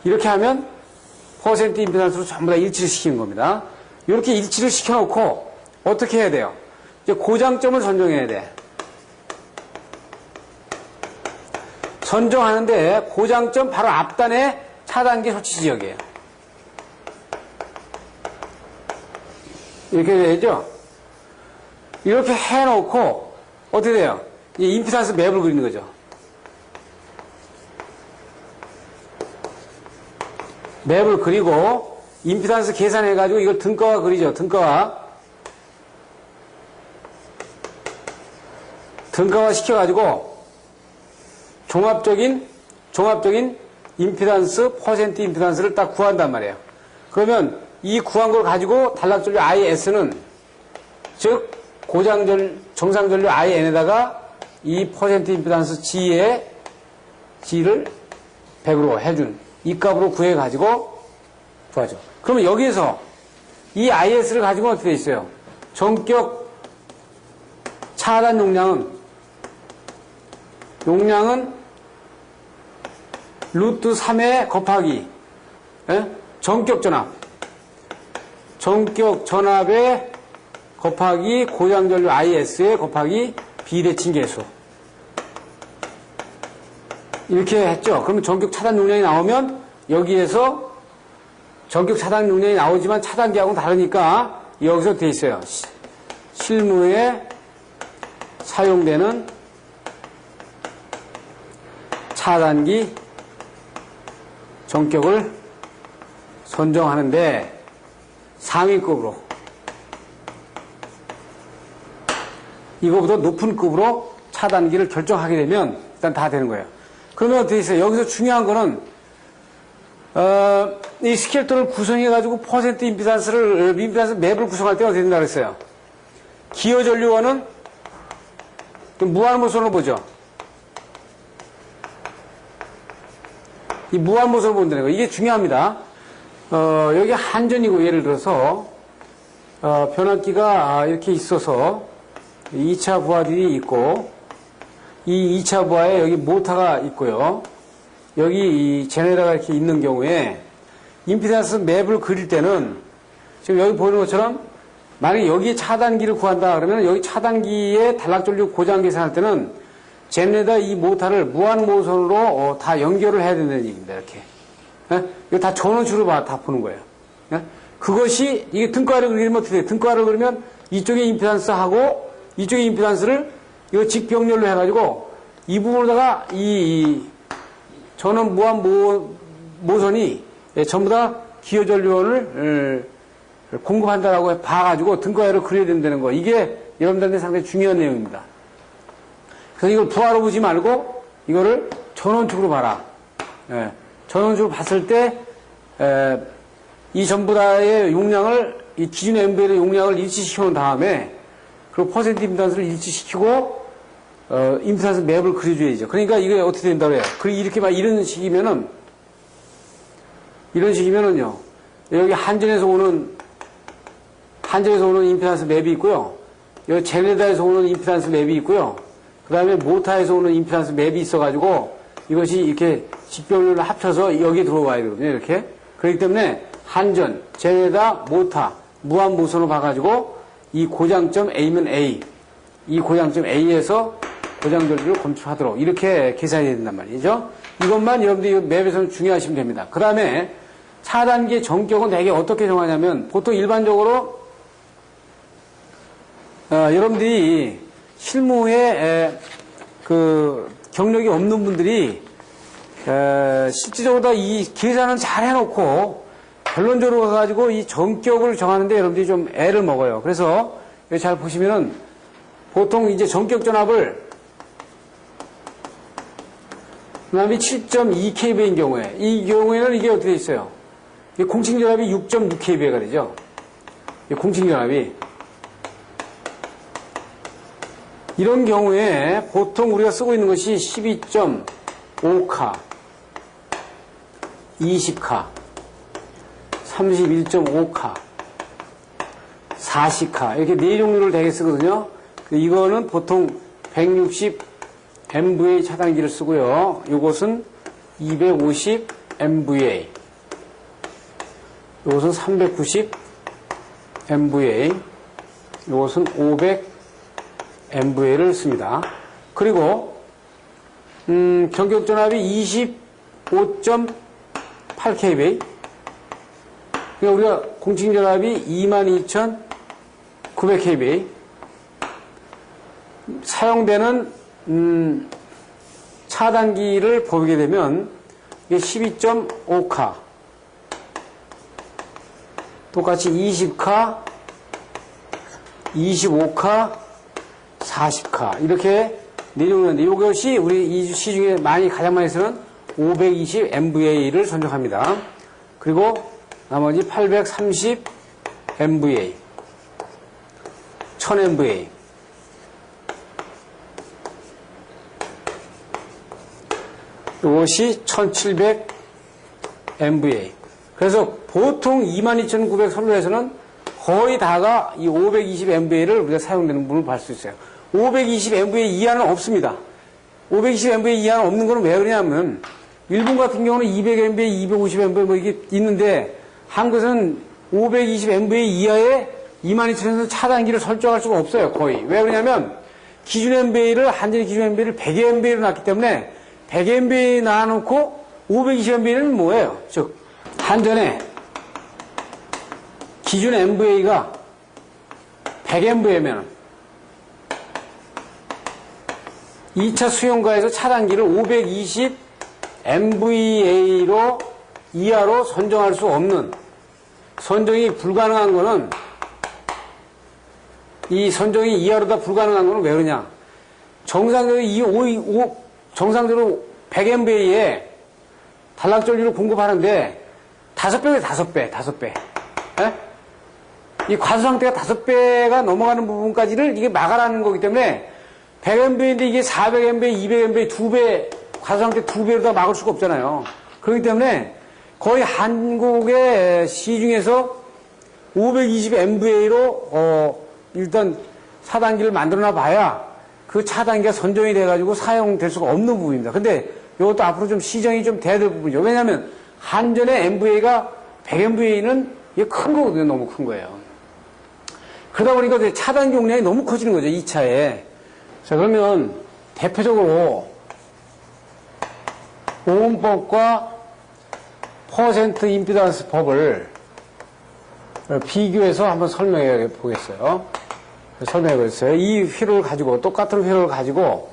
이렇게 하면 퍼센트 임피던스로 전부 다 일치를 시키는 겁니다. 이렇게 일치를 시켜놓고 어떻게 해야 돼요? 이제 고장점을 선정해야 돼. 선정하는데 고장점 바로 앞단에 차단기 설치 지역이에요. 이렇게 되죠? 이렇게 해놓고 어떻게 돼요? 이제 임피던스 맵을 그리는 거죠. 맵을 그리고 임피던스 계산해가지고 이걸 등가와 그리죠. 등가와 시켜가지고 종합적인 임피던스, 퍼센트 임피던스를 딱 구한단 말이에요. 그러면 이 구한 걸 가지고 단락전류 IS는 즉 정상전류 IN에다가 이 퍼센트 임피던스 G를 100으로 해준 이 값으로 구해가지고 구하죠. 그러면 여기에서 이 IS를 가지고 어떻게 돼 있어요? 전격 차단 용량은 루트 3의 곱하기 전격 전압에 곱하기 고장전류 IS에 곱하기 비대칭 계수 이렇게 했죠. 그러면 전격 차단 용량이 나오면 여기에서 전격 차단 용량이 나오지만 차단기하고는 다르니까 여기서 돼 있어요. 실무에 사용되는 차단기 전격을 선정하는데 상위급으로 이거보다 높은 급으로 차단기를 결정하게 되면 일단 다 되는 거예요. 그러면 어떻게 있어요? 여기서 중요한 거는 이 스켈톤을 구성해가지고 퍼센트 임피던스 맵을 구성할 때 어떻게 된다고 했어요? 기어 전류원은 무한모선으로 보죠. 이 무한모선으로 본다는 거. 이게 중요합니다. 여기 한전이고 예를 들어서 변압기가 이렇게 있어서 2차 부하들이 있고 이 2차 부하에 여기 모터가 있고요. 여기 이 제네러가 이렇게 있는 경우에 임피던스 맵을 그릴 때는 지금 여기 보이는 것처럼 만약에 여기에 차단기를 구한다 그러면 여기 차단기에 단락전류 고장 계산할 때는 제네다 이 모터를 무한모선으로 다 연결을 해야 된다는 얘기입니다. 이렇게. 이거 다 전원주로 다 보는 거예요. 그것이 이게 등가를 그리면 어떻게 돼? 등가를 그리면 이쪽의 임피던스하고 이쪽의 임피던스를 이거 직병렬로 해가지고 이 부분에다가 이 전원 무한 모선이 전부 다 기호 전류원을 공급한다라고 봐가지고 등가열을 그려야 된다는 거. 이게 여러분들한테 상당히 중요한 내용입니다. 그래서 이걸 부하로 보지 말고 이거를 전원축으로 봐라. 예, 전원축으로 봤을 때 이 전부 다의 용량을 이 기준 MVL의 용량을 일치시켜 놓은 다음에 그리고 퍼센트 임피던스를 일치시키고 임피던스 맵을 그려줘야죠. 그러니까 이게 어떻게 된다고 해요? 이렇게 막 이런 식이면은요 여기 한전에서 오는 임피던스 맵이 있고요. 여기 제네다에서 오는 임피던스 맵이 있고요. 그 다음에 모타에서 오는 임피던스 맵이 있어가지고 이것이 이렇게 직병렬로 합쳐서 여기에 들어와야 되거든요. 이렇게. 그렇기 때문에 한전, 제네다, 모타, 무한 모선을 봐가지고 이 고장점 A면 A, 이 고장점 A에서 고장전류를 검출하도록 이렇게 계산해야 된단 말이죠. 이것만 여러분들이 맵에서는 중요하시면 됩니다. 그 다음에 차단기의 정격은 대개 어떻게 정하냐면 보통 일반적으로 여러분들이 실무에 그 경력이 없는 분들이 실질적으로 다 이 계산은 잘 해놓고 결론적으로 가가지고 이 정격을 정하는데 여러분들이 좀 애를 먹어요. 그래서 여기 잘 보시면은 보통 이제 정격 전압을 전압이 7.2kV인 경우에 이 경우에는 이게 어떻게 돼 있어요? 공칭 전압이 6.6kV가 되죠. 공칭 전압이 이런 경우에 보통 우리가 쓰고 있는 것이 12.5카, 20카, 31.5카, 40카 이렇게 네 종류를 되게 쓰거든요. 이거는 보통 160 MVA 차단기를 쓰고요. 이것은 250 MVA, 이것은 390 MVA, 이것은 500 MVA를 씁니다. 그리고 정격 전압이 25.8kVA. 그러니까 우리가 공칭 전압이 22,900kVA. 사용되는 차단기를 보게 되면 이게 12.5카, 똑같이 20카, 25카, 40카 이렇게 네 종류인데 이것이 우리 이 시중에 가장 많이 쓰는 520 MVA를 선정합니다. 그리고 나머지 830 MVA, 1000 MVA, 이것이 1700 MVA. 그래서 보통 22,900 선로에서는 거의 다가 이 520 MVA를 우리가 사용되는 부분을 볼 수 있어요. 520 MVA 이하는 없습니다. 520 MVA 이하는 없는 건 왜 그러냐면 일본 같은 경우는 200 MVA, 250 MVA 뭐 이게 있는데 한국에서는 520 MVA 이하의 22,000에서 차단기를 설정할 수가 없어요. 거의. 왜 그러냐면 기준 MVA를 한전의 기준 MVA를 100 MVA로 놨기 때문에 100 MVA 놔놓고 520 MVA는 뭐예요? 즉 한전의 기준 MVA가 100 MVA면 2차 수용가에서 차단기를 520 MVA로 이하로 선정할 수 없는, 선정이 불가능한 거는, 이 선정이 이하로 다 불가능한 거는 왜 그러냐? 정상적으로 100 MVA에 단락전류를 공급하는데 5배에 5배. 예? 이 과수 상태가 5배가 넘어가는 부분까지를 이게 막아라는 거기 때문에 100MVA인데 이게 400MVA, 200MVA 2배, 과수 상태 2배로 다 막을 수가 없잖아요. 그렇기 때문에 거의 한국의 시중에서 520MVA로 일단 차단기를 만들어놔 봐야 그 차단기가 선정이 돼가지고 사용될 수가 없는 부분입니다. 근데 이것도 앞으로 좀 시정이 좀 돼야 될 부분이죠. 왜냐하면 한전의 MVA가 100MVA는 이게 큰 거거든요. 너무 큰 거예요. 그러다 보니까 차단기 용량이 너무 커지는 거죠. 2차에. 자, 그러면 대표적으로 오음법과 퍼센트 임피던스 법을 비교해서 한번 설명해 보겠어요. 설명해 보겠어요. 이 회로를 가지고, 똑같은 회로를 가지고,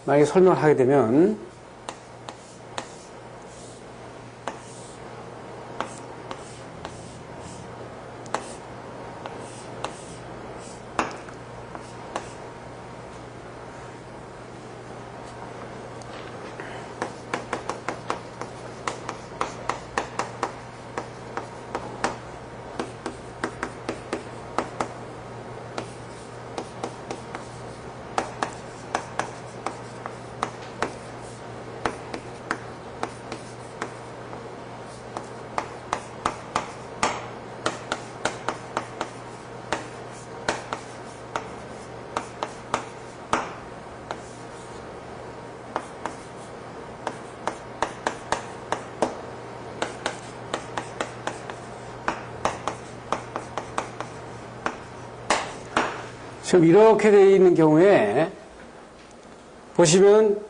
만약에 설명을 하게 되면, 지금 이렇게 되어 있는 경우에 보시면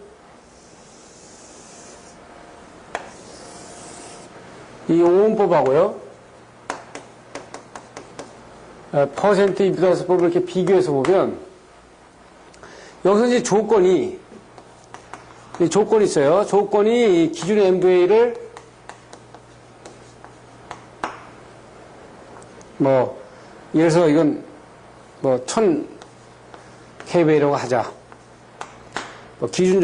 이 오음법하고요, 퍼센트 임피던스법을 이렇게 비교해서 보면 여기서 이제 조건이 있어요. 조건이 기준 MVA를 예를 들어서 이건 1000kV라고 하자. 기준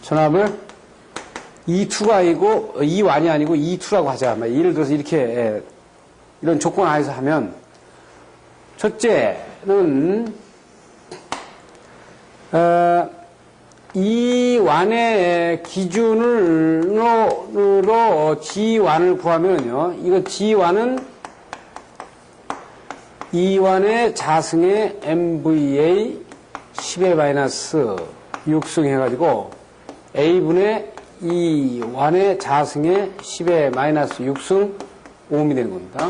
전압을 E2가 아니고, E1이 아니고 E2라고 하자. 예를 들어서 이렇게, 이런 조건 하에서 하면, 첫째는, E1의 기준으로 G1을 구하면요. 이거 G1은 E1의 자승의 MVA 10의 마이너스 6승 해가지고 A분의 E1의 자승의 10의 마이너스 6승 오음이 되는 겁니다.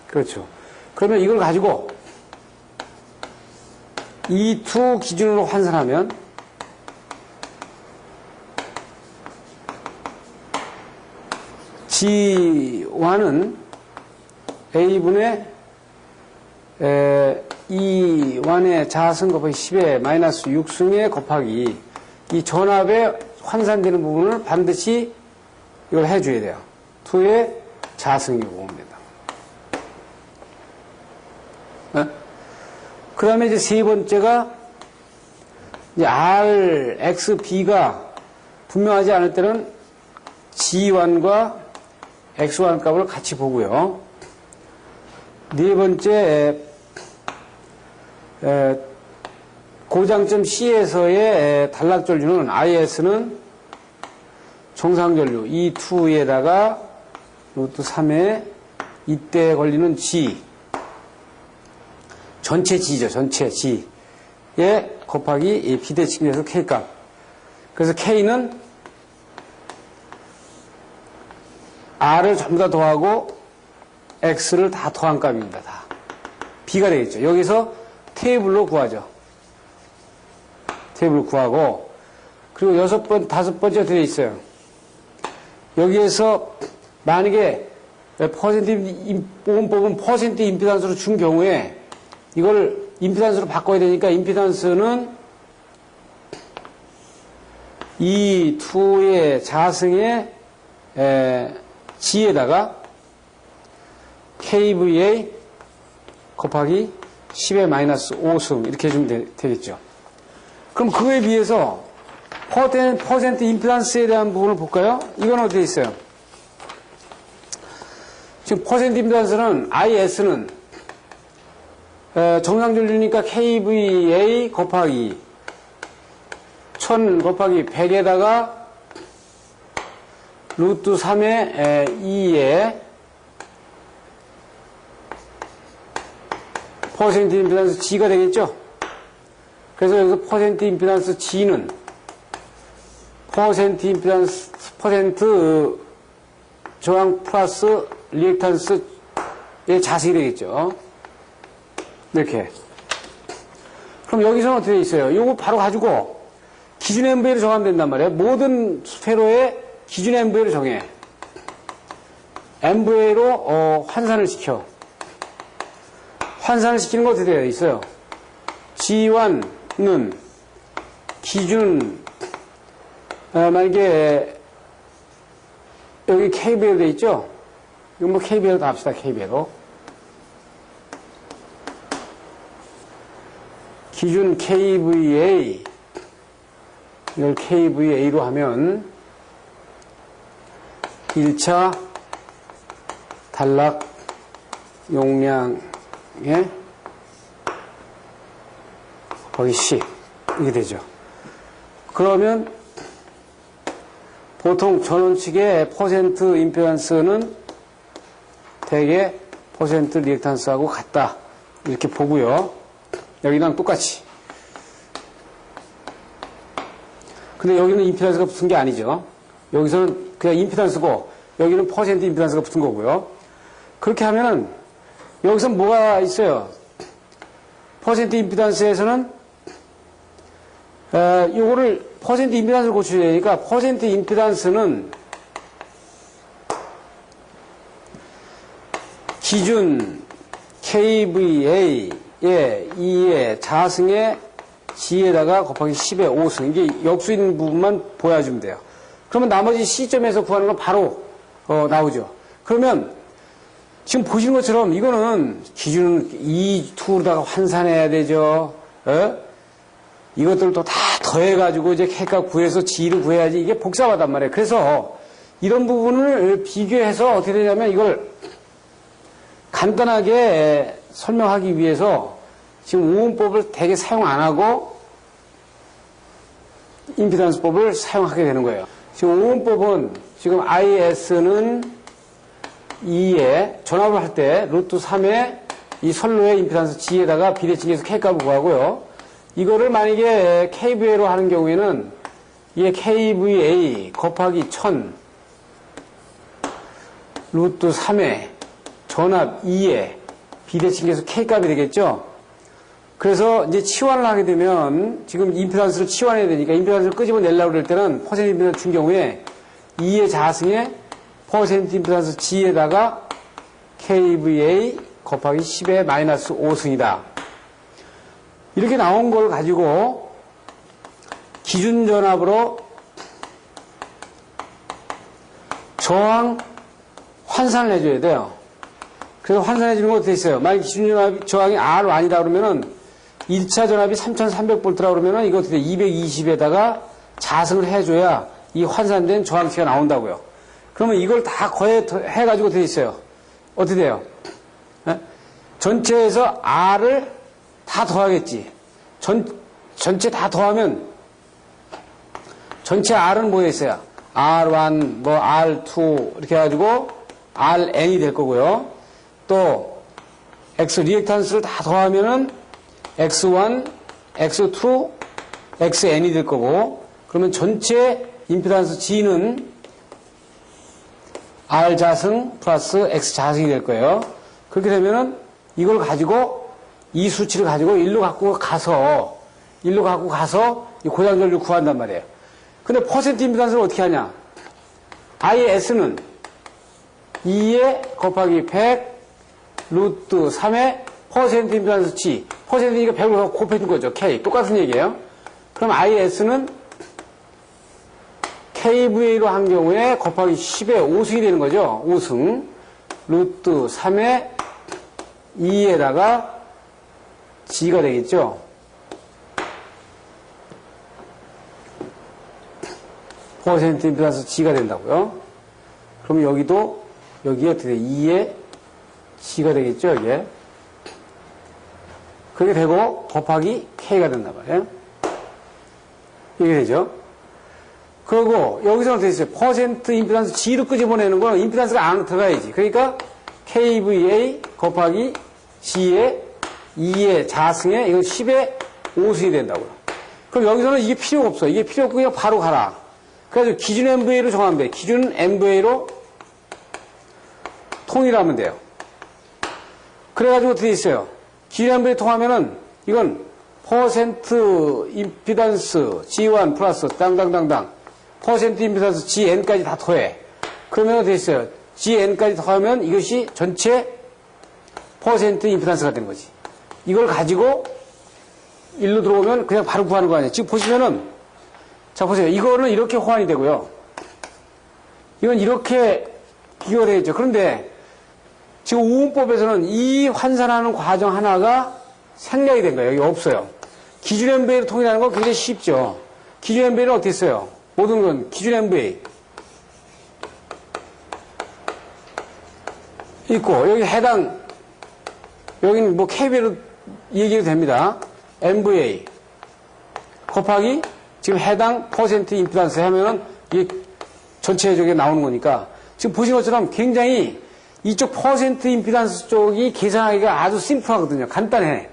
그렇죠. 그러면 이걸 가지고 E2 기준으로 환산하면 G1은 A분의 E1의 자승 곱하기 10의 마이너스 6승에 곱하기 이 전압에 환산되는 부분을 반드시 이걸 해줘야 돼요. 2의 자승이 옵니다. 그 다음에 이제 세 번째가 이제 R, X, B가 분명하지 않을 때는 G1과 X1 값을 같이 보고요. 네 번째, 고장점 C에서의 단락전류는 IS는 정상전류 E2에다가 루트 3에 이때 걸리는 G, 전체 G죠. 전체 G에 곱하기 이 비대칭에서 K값. 그래서 K는 R을 전부 다 더하고 X를 다 더한 값입니다. 다. B가 되겠죠. 여기서 테이블로 구하죠. 테이블로 구하고, 그리고 다섯 번째 들어 있어요. 여기에서 만약에 오음법은 퍼센트 임피던스로 준 경우에 이걸 임피던스로 바꿔야 되니까 임피던스는 E2의 자승의 G에다가 KVA 곱하기 10의 마이너스 5승 이렇게 해주면 되겠죠. 그럼 그거에 비해서 퍼센트 임피던스에 대한 부분을 볼까요? 이건 어떻게 있어요? 지금 퍼센트 임피던스는 IS는 정상전류니까 KVA 곱하기 1000 곱하기 100에다가 루트 3의 2에 퍼센트 임피던스 G가 되겠죠? 그래서 여기서 퍼센트 임피던스 G는 퍼센트 저항 플러스 리액탄스의 자식이 되겠죠? 이렇게. 그럼 여기서는 어떻게 돼 있어요? 이거 바로 가지고 기준 MVA를 정하면 된단 말이에요. 모든 스페로의 기준 MVA를 정해. MVA로 환산을 시켜. 환산을 시키는 거 어떻게 되어 있어요? G1는 기준 만약에 여기 KVA로 되어 있죠? 이건 뭐 KVA로 다 합시다. KVA로. 기준 KVA 이걸 KVA로 하면 1차 단락 용량에 거기 10 이게 되죠. 그러면 보통 전원측의 퍼센트 임피던스는 대개 퍼센트 리액탄스하고 같다 이렇게 보고요. 여기랑 똑같이. 근데 여기는 임피던스가 붙은 게 아니죠. 여기서는 그냥 임피던스고 여기는 퍼센트 임피던스가 붙은 거고요. 그렇게 하면은 여기서 뭐가 있어요? 퍼센트 임피던스에서는 요거를 퍼센트 임피던스를 고쳐야 되니까 퍼센트 임피던스는 기준 KVA의 2의 자승의 G에다가 곱하기 10의 5승 이게 역수 있는 부분만 보여주면 돼요. 그러면 나머지 C점에서 구하는 건 바로 나오죠. 그러면 지금 보시는 것처럼 이거는 기준은 E2로다가 환산해야 되죠. 이것들을 또 다 더해가지고 이제 K값 구해서 G를 구해야지 이게 복잡하단 말이에요. 그래서 이런 부분을 비교해서 어떻게 되냐면 이걸 간단하게 설명하기 위해서 지금 오음법을 대개 사용 안 하고 임피던스법을 사용하게 되는 거예요. 지금 오음법은 지금 IS는 2에 전압을 할 때 루트 3의 이 선로의 임피던스 G에다가 비례칭해서 K값을 구하고요. 이거를 만약에 KVA로 하는 경우에는 이게 KVA 곱하기 1000 루트 3의 전압 2에 비례칭해서 K값이 되겠죠. 그래서 이제 치환을 하게 되면 지금 임피던스를 치환해야 되니까 임피던스를 끄집어내려고 그럴 때는 퍼센트 임피던스 준 경우에 2의 자승에 퍼센트 임피던스 G에다가 KVA 곱하기 10의 마이너스 5승이다. 이렇게 나온 걸 가지고 기준 전압으로 저항 환산을 해줘야 돼요. 그래서 환산해 주는 건 어떻게 있어요? 만약 기준 전압 저항이 R1이다 그러면은 1차 전압이 3300V라 그러면은 이거 어떻게 돼? 220에다가 자승을 해줘야 이 환산된 저항치가 나온다고요. 그러면 이걸 다 해가지고 어떻게 있어요? 어떻게 돼요? 전체에서 R을 다 더하겠지. 전체 다 더하면 전체 R은 뭐에 있어요? R1, 뭐 R2 이렇게 해가지고 RN이 될 거고요. 또 X 리액탄스를 다 더하면은 X1, X2, XN이 될 거고 그러면 전체 임피던스 G는 R 자승 플러스 X 자승이 될 거예요. 그렇게 되면은 이걸 가지고 이 수치를 가지고 일로 갖고 가서 이 고장전류를 구한단 말이에요. 근데 퍼센트 임피던스를 어떻게 하냐? IS는 2에 곱하기 100 루트 3의 퍼센트 임피던스 G. 퍼센트니까 100으로 곱해준 거죠. K. 똑같은 얘기예요. 그럼 IS는 KVA로 한 경우에 곱하기 10의 5승이 되는 거죠. 5승. 루트 3의 2에다가 G가 되겠죠. 퍼센트 임피던스 G가 된다고요. 그럼 여기도 여기에 어떻게 돼? 2에 G가 되겠죠, 이게. 그게 되고 곱하기 K가 된단 말이에요. 이게 되죠. 그리고 여기서 어떻게 있어요? 퍼센트 임피던스 G로 끄집어내는 건 임피던스가 안으로 들어가야지. 그러니까 KVA 곱하기 G의 2의 자승에 이건 10의 5승이 된다고요. 그럼 여기서는 이게 필요가 없어. 이게 필요 없고 그냥 바로 가라. 그래서 기준 MVA로 정하면 돼. 기준 MVA로 통일하면 돼요. 그래가지고 어떻게 있어요? 기준 MVA 통하면은 이건 퍼센트 임피던스 G1 플러스 땅땅땅땅 퍼센트 임피던스 GN까지 다 더해. 그러면 어떻게 있어요? GN까지 더하면 이것이 전체 퍼센트 임피던스가 되는 거지. 이걸 가지고 1로 들어오면 그냥 바로 구하는 거 아니에요. 지금 보시면은, 자, 보세요. 이거는 이렇게 호환이 되고요. 이건 이렇게 비교가 되어 있죠. 그런데 지금 우음법에서는 이 환산하는 과정 하나가 생략이 된 거예요. 여기 없어요. 기준 MVA로 통일하는 건 굉장히 쉽죠. 기준 MVA는 어떻게 써요? 모든 건 기준 MVA 있고, 여기 해당, 여기는 뭐 KB로 얘기해도 됩니다. MVA 곱하기 지금 해당 퍼센트 임피던스 하면은 이게 전체적으로 나오는 거니까 지금 보신 것처럼 굉장히 이쪽 퍼센트 임피던스 쪽이 계산하기가 아주 심플하거든요. 간단해. 에?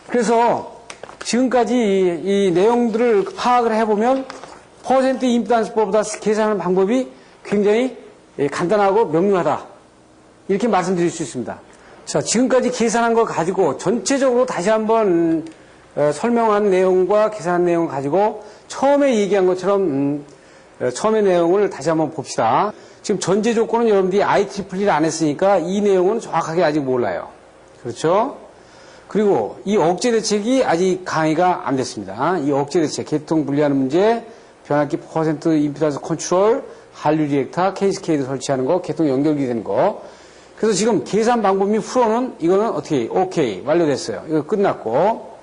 그래서 지금까지 이 내용들을 파악을 해보면 퍼센트 임피던스법보다 계산하는 방법이 굉장히 간단하고 명료하다. 이렇게 말씀드릴 수 있습니다. 자, 지금까지 계산한 걸 가지고 전체적으로 다시 한번 설명한 내용과 계산한 내용을 가지고 처음에 얘기한 것처럼 처음의 내용을 다시 한번 봅시다. 지금 전제 조건은 여러분들이 IEEE를 안 했으니까 이 내용은 정확하게 아직 몰라요. 그렇죠? 그리고 이 억제 대책이 아직 강의가 안 됐습니다. 이 억제 대책, 계통 분리하는 문제, 변압기 퍼센트 임피던스 컨트롤, 한류 리액터, 케이스케이드 설치하는 거, 계통 연결이 되는 거. 그래서 지금 계산 방법 및 풀어는 이거는 어떻게, 오케이, 완료됐어요. 이거 끝났고.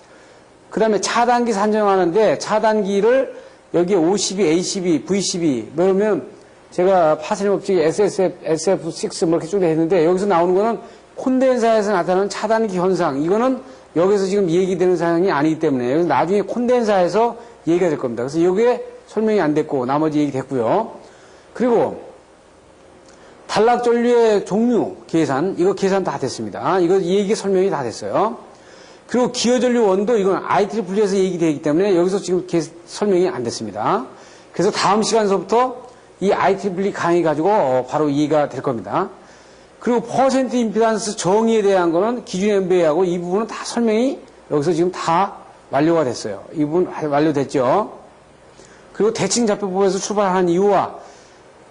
그 다음에 차단기 산정하는데 차단기를 여기에 OCB, ACB, VCB, 그러면 제가 파스님 법칙 SSF, SF6 뭐 이렇게 쭉 했는데 여기서 나오는 거는 콘덴사에서 나타나는 차단기 현상. 이거는 여기서 지금 얘기되는 사항이 아니기 때문에 나중에 콘덴사에서 얘기가 될 겁니다. 그래서 여기에 설명이 안 됐고 나머지 얘기 됐고요. 그리고 단락전류의 종류 계산, 이거 계산 다 됐습니다. 이거 얘기 설명이 다 됐어요. 그리고 기어전류 원도 이건 IEEE에서 얘기되기 때문에 여기서 지금 설명이 안 됐습니다. 그래서 다음 시간서부터 이 IEEE 강의 가지고 바로 이해가 될 겁니다. 그리고 퍼센트 임피던스 정의에 대한 거는 기준 MVA하고 이 부분은 다 설명이 여기서 지금 다 완료가 됐어요. 이 부분 완료됐죠. 그리고 대칭자표법에서 출발하는 이유와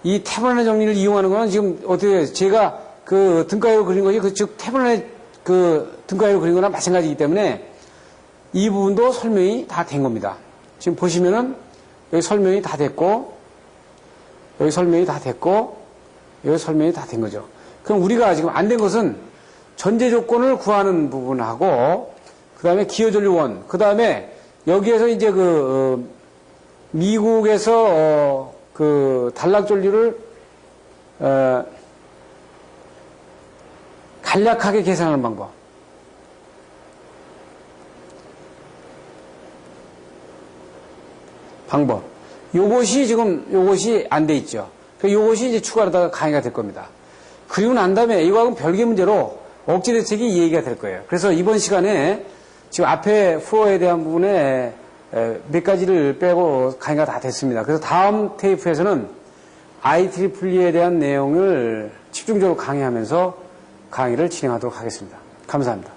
이 태블릿 정리를 이용하는 거는 지금 어떻게 제가 그 등가위로 그린 것이 즉 태블릿 그 등가위로 그린 거나 마찬가지이기 때문에 이 부분도 설명이 다 된 겁니다. 지금 보시면은 여기 설명이 다 됐고 여기 설명이 다 됐고 여기 설명이 다 된 거죠. 그럼 우리가 지금 안 된 것은 전제 조건을 구하는 부분하고 그 다음에 기어전류원 그 다음에 여기에서 이제 미국에서 그 단락전류를 간략하게 계산하는 방법. 요것이 지금 요것이 안 돼 있죠. 요것이 이제 추가로다가 강의가 될 겁니다. 그리고 난 다음에 이거하고는 별개 문제로 억제 대책이 얘기가 될 거예요. 그래서 이번 시간에 지금 앞에 프로에 대한 부분에 몇 가지를 빼고 강의가 다 됐습니다. 그래서 다음 테이프에서는 IEEE에 대한 내용을 집중적으로 강의하면서 강의를 진행하도록 하겠습니다. 감사합니다.